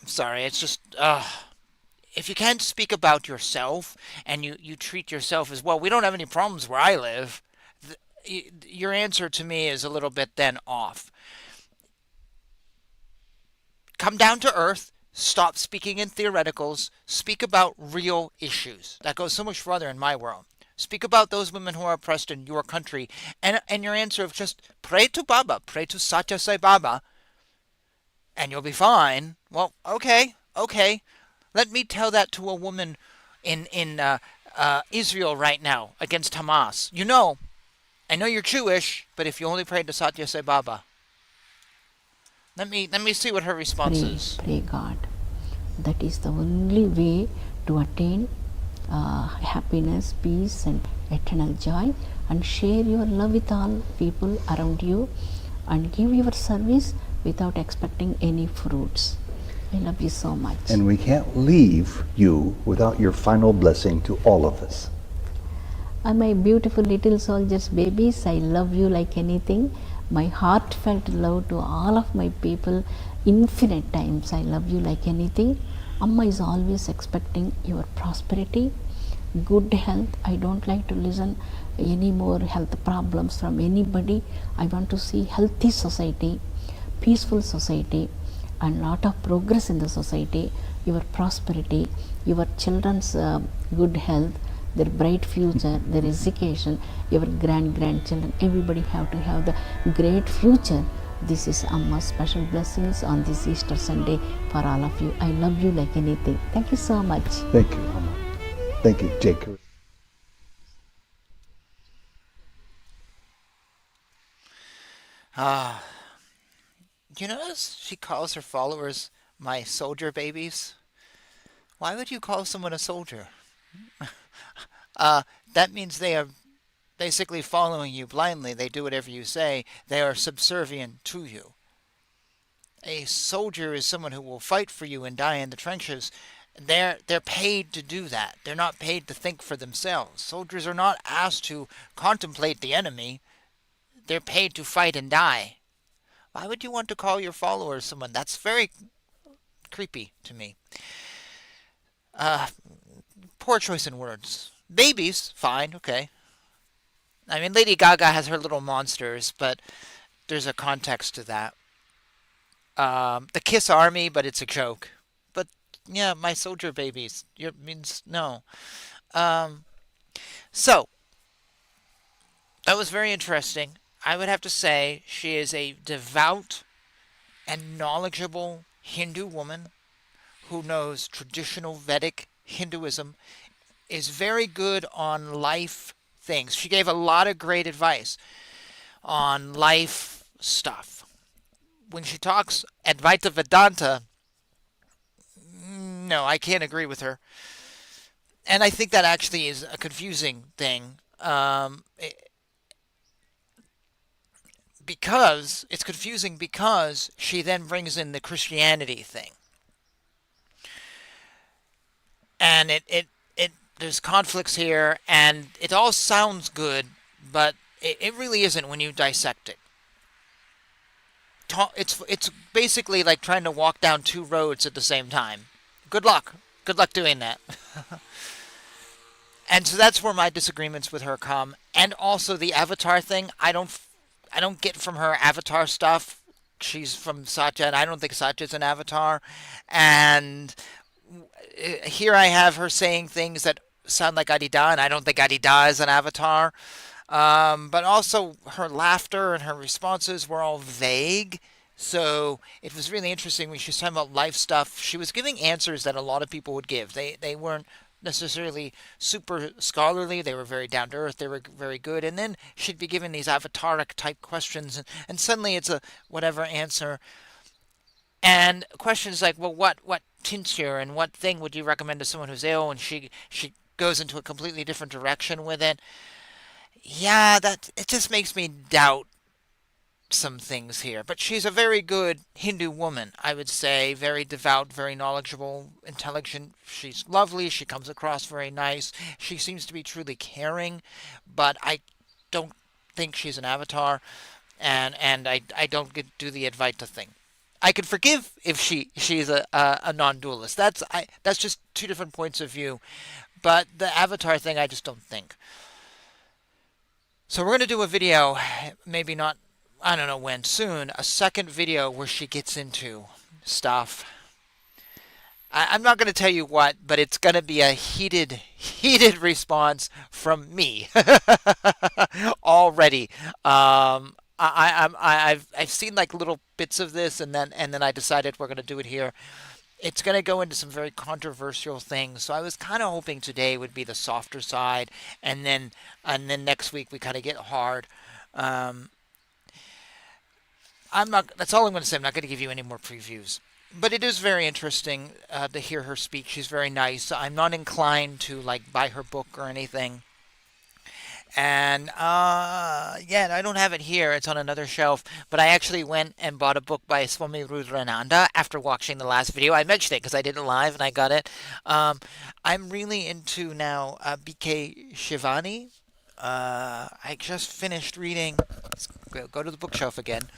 I'm sorry, it's just, if you can't speak about yourself and you treat yourself as, well, we don't have any problems where I live, your answer to me is a little bit then off. Come down to earth. Stop speaking in theoreticals. Speak about real issues. That goes so much further in my world. Speak about those women who are oppressed in your country. And your answer of just pray to Baba, pray to Satya Sai Baba, and you'll be fine. Well, okay. Let me tell that to a woman in Israel right now against Hamas. I know you're Jewish, but if you only prayed to Satya Sai Baba. Let me see what her response is. Pray God. That is the only way to attain happiness, peace and eternal joy, and share your love with all people around you and give your service without expecting any fruits. I love you so much. And we can't leave you without your final blessing to all of us. My beautiful little soldiers, babies, I love you like anything. My heartfelt love to all of my people, infinite times. I love you like anything. Amma is always expecting your prosperity, good health. I don't like to listen any more health problems from anybody. I want to see healthy society, peaceful society, and lot of progress in the society, your prosperity, your children's good health, their bright future, their education, your grandchildren, everybody have to have the great future. This is Amma's special blessings on this Easter Sunday for all of you. I love you like anything. Thank you so much. Thank you, Amma. Thank you, Jacob. You notice she calls her followers my soldier babies? Why would you call someone a soldier? That means they are basically following you blindly. They do whatever you say. They are subservient to you. A soldier is someone who will fight for you and die in the trenches. They're paid to do that. They're not paid to think for themselves. Soldiers are not asked to contemplate the enemy. they're paid to fight and die. Why would you want to call your followers someone? That's very creepy to me. Uh, Poor choice in words. Babies, fine, okay. I mean, Lady Gaga has her little monsters, but there's a context to that. The Kiss Army, but it's a joke. But yeah, my soldier babies. Means no. Um, so that was very interesting. I would have to say she is a devout and knowledgeable Hindu woman who knows traditional Vedic Hinduism, is very good on life things. She gave a lot of great advice on life stuff. When she talks Advaita Vedanta, no, I can't agree with her. And I think that actually is a confusing thing. Because it's confusing because she then brings in the Christianity thing. And it there's conflicts here, and it all sounds good, but it really isn't when you dissect it. It's basically like trying to walk down two roads at the same time. Good luck. Good luck doing that. And so that's where my disagreements with her come. And also the avatar thing, I don't get from her avatar stuff. She's from Satya, and I don't think Satya's an avatar. And here I have her saying things that sound like Adi Da, and I don't think Adi Da is an avatar. But also her laughter and her responses were all vague. So it was really interesting when she was talking about life stuff. She was giving answers that a lot of people would give. They weren't necessarily super scholarly. They were very down to earth. They were very good. And then she'd be given these avataric type questions, and suddenly it's a whatever answer. And questions like, well, what tincture and what thing would you recommend to someone who's ill? And she goes into a completely different direction with it. Yeah, that it just makes me doubt some things here. But she's a very good Hindu woman, I would say. Very devout, very knowledgeable, intelligent. She's lovely. She comes across very nice. She seems to be truly caring, but I don't think she's an avatar, and I don't do the Advaita thing. I could forgive if she's a non-dualist. That's just two different points of view. But the avatar thing, I just don't think. So we're going to do a video, maybe not, I don't know when, soon, a second video where she gets into stuff. I'm not going to tell you what, but it's going to be a heated response from me already. I've seen like little bits of this, and then I decided we're going to do it here. It's going to go into some very controversial things. So I was kind of hoping today would be the softer side, and then next week we kind of get hard. I'm not. That's all I'm going to say. I'm not going to give you any more previews. But it is very interesting to hear her speak. She's very nice. I'm not inclined to like buy her book or anything. And yeah, I don't have it here. It's on another shelf. But I actually went and bought a book by Swami Rudrananda after watching the last video. I mentioned it because I did it live and I got it. I'm really into now B.K. Shivani. I just finished reading. Let's go to the bookshelf again.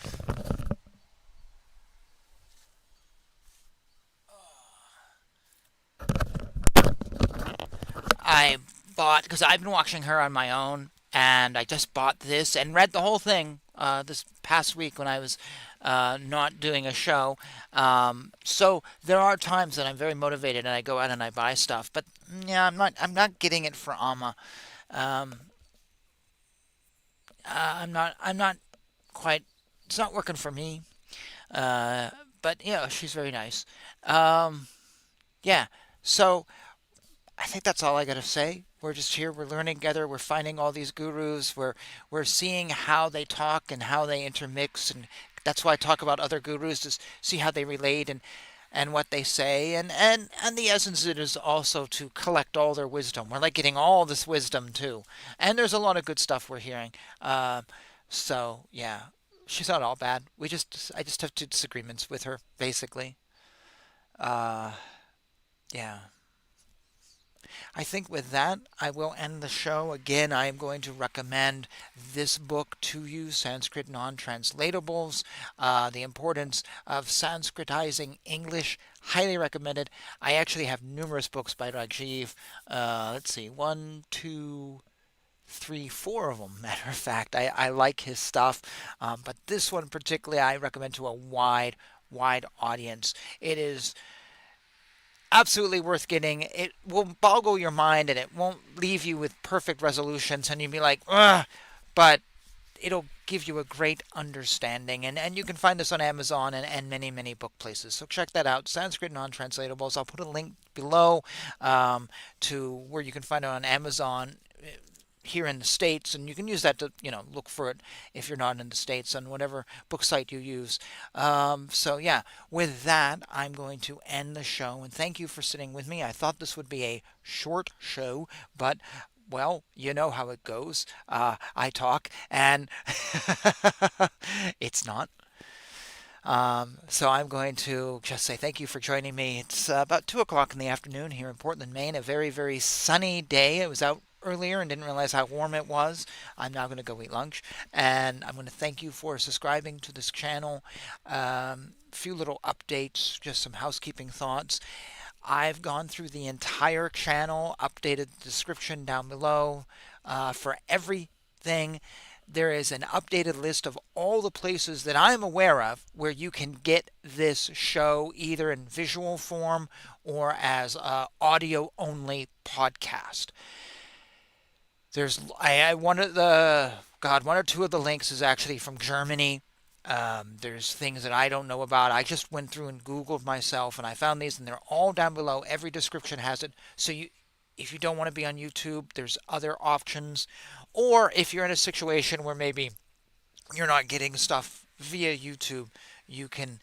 I bought, because I've been watching her on my own, and I just bought this and read the whole thing this past week when I was not doing a show. So there are times that I'm very motivated and I go out and I buy stuff, but yeah, I'm not getting it for Amma. I'm not quite. It's not working for me. But yeah, she's very nice. Yeah. So I think that's all I got to say. We're just here. We're learning together. We're finding all these gurus. We're seeing how they talk and how they intermix, and that's why I talk about other gurus, to see how they relate and what they say, and the essence of it is also to collect all their wisdom. We're like getting all this wisdom too, and there's a lot of good stuff we're hearing. So yeah, she's not all bad. I just have two disagreements with her basically. Yeah. I think with that, I will end the show. Again, I am going to recommend this book to you, Sanskrit Non-Translatables, The Importance of Sanskritizing English. Highly recommended. I actually have numerous books by Rajiv. Let's see, one, two, three, four of them. Matter of fact, I like his stuff, but this one particularly I recommend to a wide audience. It is absolutely worth getting. It will boggle your mind and it won't leave you with perfect resolutions and you'll be like, ugh, but it'll give you a great understanding. And you can find this on Amazon and many book places. So check that out, Sanskrit Non-Translatables. I'll put a link below to where you can find it on Amazon here in the States, and you can use that to, look for it if you're not in the States on whatever book site you use. So yeah, with that, I'm going to end the show, and thank you for sitting with me. I thought this would be a short show, but well, you know how it goes. I talk, and it's not. So I'm going to just say thank you for joining me. It's about 2 o'clock in the afternoon here in Portland, Maine. A very sunny day. It was out earlier and didn't realize how warm it was. I'm now going to go eat lunch, and I'm going to thank you for subscribing to this channel. Few little updates, just some housekeeping thoughts. I've gone through the entire channel, updated the description down below for everything. There is an updated list of all the places that I'm aware of where you can get this show either in visual form or as audio only podcast. There's one or two of the links is actually from Germany. There's things that I don't know about. I just went through and Googled myself and I found these, and they're all down below. Every description has it. So if you don't want to be on YouTube, there's other options. Or if you're in a situation where maybe you're not getting stuff via YouTube, you can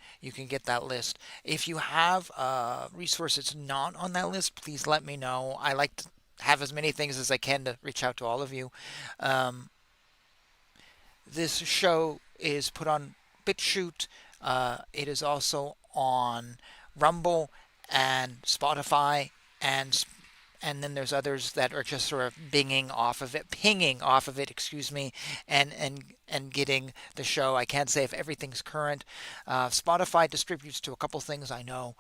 get that list. If you have a resource that's not on that list, please let me know. I like to have as many things as I can to reach out to all of you. This show is put on BitChute. It is also on Rumble and Spotify, and then there's others that are just sort of pinging off of it, excuse me, and getting the show. I can't say if everything's current. Spotify distributes to a couple things, I know,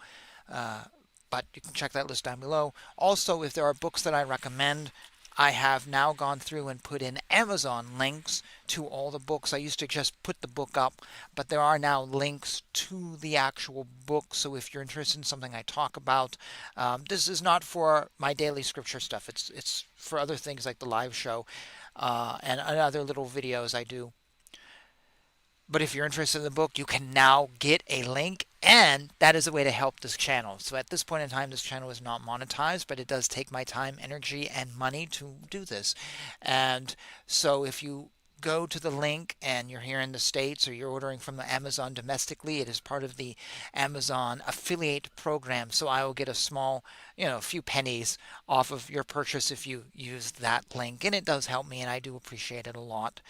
but you can check that list down below. Also, if there are books that I recommend, I have now gone through and put in Amazon links to all the books. I used to just put the book up, but there are now links to the actual book. So if you're interested in something I talk about, this is not for my daily scripture stuff. It's for other things like the live show and other little videos I do. But if you're interested in the book, you can now get a link, and that is a way to help this channel. So at this point in time, this channel is not monetized, but it does take my time, energy, and money to do this. And so if you go to the link and you're here in the States or you're ordering from Amazon domestically, it is part of the Amazon affiliate program. So I will get a small, a few pennies off of your purchase if you use that link. And it does help me, and I do appreciate it a lot.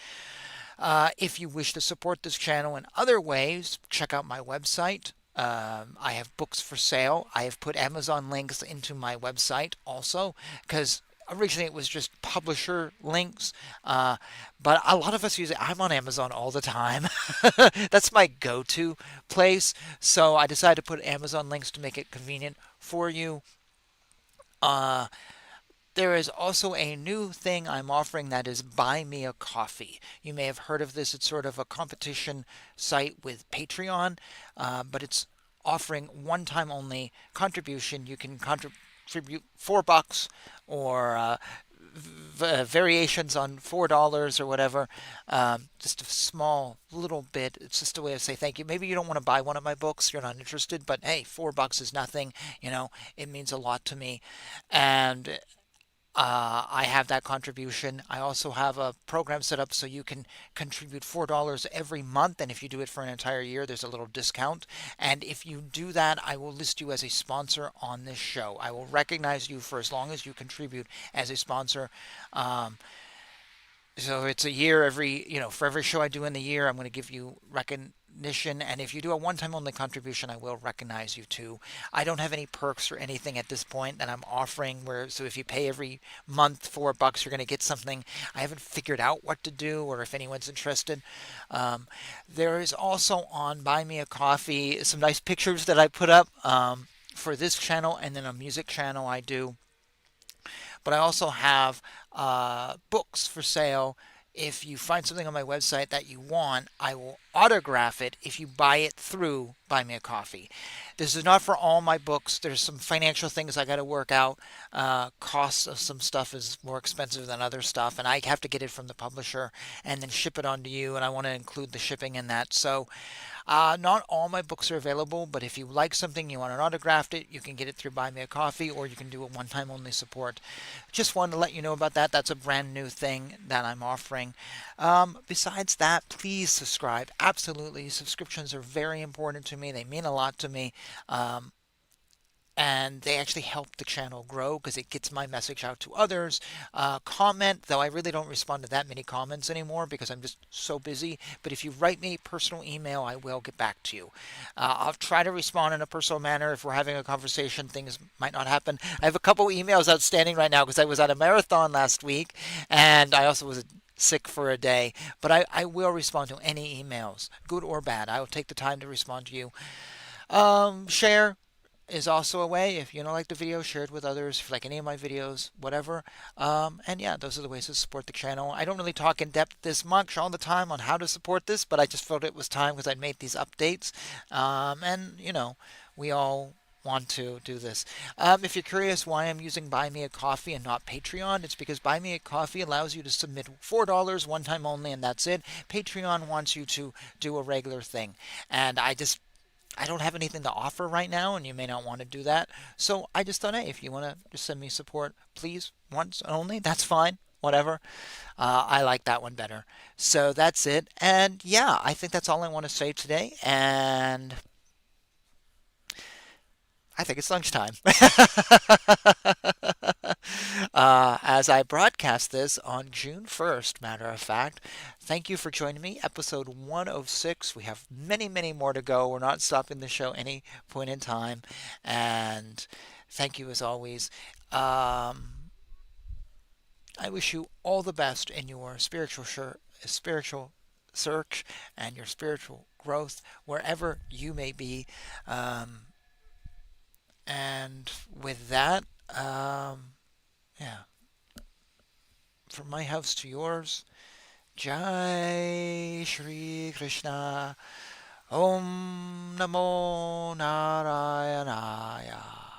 If you wish to support this channel in other ways, check out my website. I have books for sale. I have put Amazon links into my website also, because originally it was just publisher links, but a lot of us use it. I'm on Amazon all the time. That's my go-to place. So I decided to put Amazon links to make it convenient for you. There is also a new thing I'm offering that is Buy Me a Coffee. You may have heard of this. It's sort of a competition site with Patreon, but it's offering one-time only contribution. You can contribute $4 or variations on $4 or whatever. Just a small little bit. It's just a way to say thank you. Maybe you don't want to buy one of my books. You're not interested, but hey, $4 is nothing. It means a lot to me. And I have that contribution. I also have a program set up so you can contribute $4 every month, and if you do it for an entire year, there's a little discount. And if you do that, I will list you as a sponsor on this show. I will recognize you for as long as you contribute as a sponsor. So it's a year for every show I do in the year, I'm going to give you recognition. And if you do a one-time only contribution, I will recognize you too. I don't have any perks or anything at this point that I'm offering so if you pay every month $4, you're going to get something. I haven't figured out what to do or if anyone's interested. There is also on Buy Me a Coffee some nice pictures that I put up for this channel, and then a music channel I do. But I also have books for sale. If you find something on my website that you want, I will autograph it if you buy it through Buy Me a Coffee. This is not for all my books. There's some financial things I got to work out. Costs of some stuff is more expensive than other stuff, and I have to get it from the publisher and then ship it on to you, and I want to include the shipping in that. So not all my books are available, but if you like something, you want an autographed it, you can get it through Buy Me a Coffee, or you can do a one-time only support. Just wanted to let you know about that. That's a brand new thing that I'm offering. Besides that, please subscribe. Absolutely. Subscriptions are very important to me. They mean a lot to me. And they actually help the channel grow because it gets my message out to others. Comment, though I really don't respond to that many comments anymore because I'm just so busy. But if you write me a personal email, I will get back to you. I'll try to respond in a personal manner. If we're having a conversation, things might not happen. I have a couple emails outstanding right now because I was at a marathon last week, and I also was sick for a day. But I will respond to any emails, good or bad. I will take the time to respond to you. Share is also a way. If you don't like the video, share it with others. If you like any of my videos, whatever. And yeah, those are the ways to support the channel. I don't really talk in depth this much all the time on how to support this, but I just felt it was time because I'd made these updates. And we all want to do this. If you're curious why I'm using Buy Me a Coffee and not Patreon, it's because Buy Me a Coffee allows you to submit $4 one time only, and that's it. Patreon wants you to do a regular thing, and I don't have anything to offer right now, and you may not want to do that. So I just thought, hey, if you want to just send me support, please, once only, that's fine. Whatever. I like that one better. So that's it. And yeah, I think that's all I want to say today. And I think it's lunchtime. As I broadcast this on June 1st, matter of fact. Thank you for joining me. Episode 106. We have many, many more to go. We're not stopping the show any point in time. And thank you as always. I wish you all the best in your spiritual search and your spiritual growth, wherever you may be. And with that, yeah. From my house to yours, Jai Shri Krishna. Om Namo Narayanaya.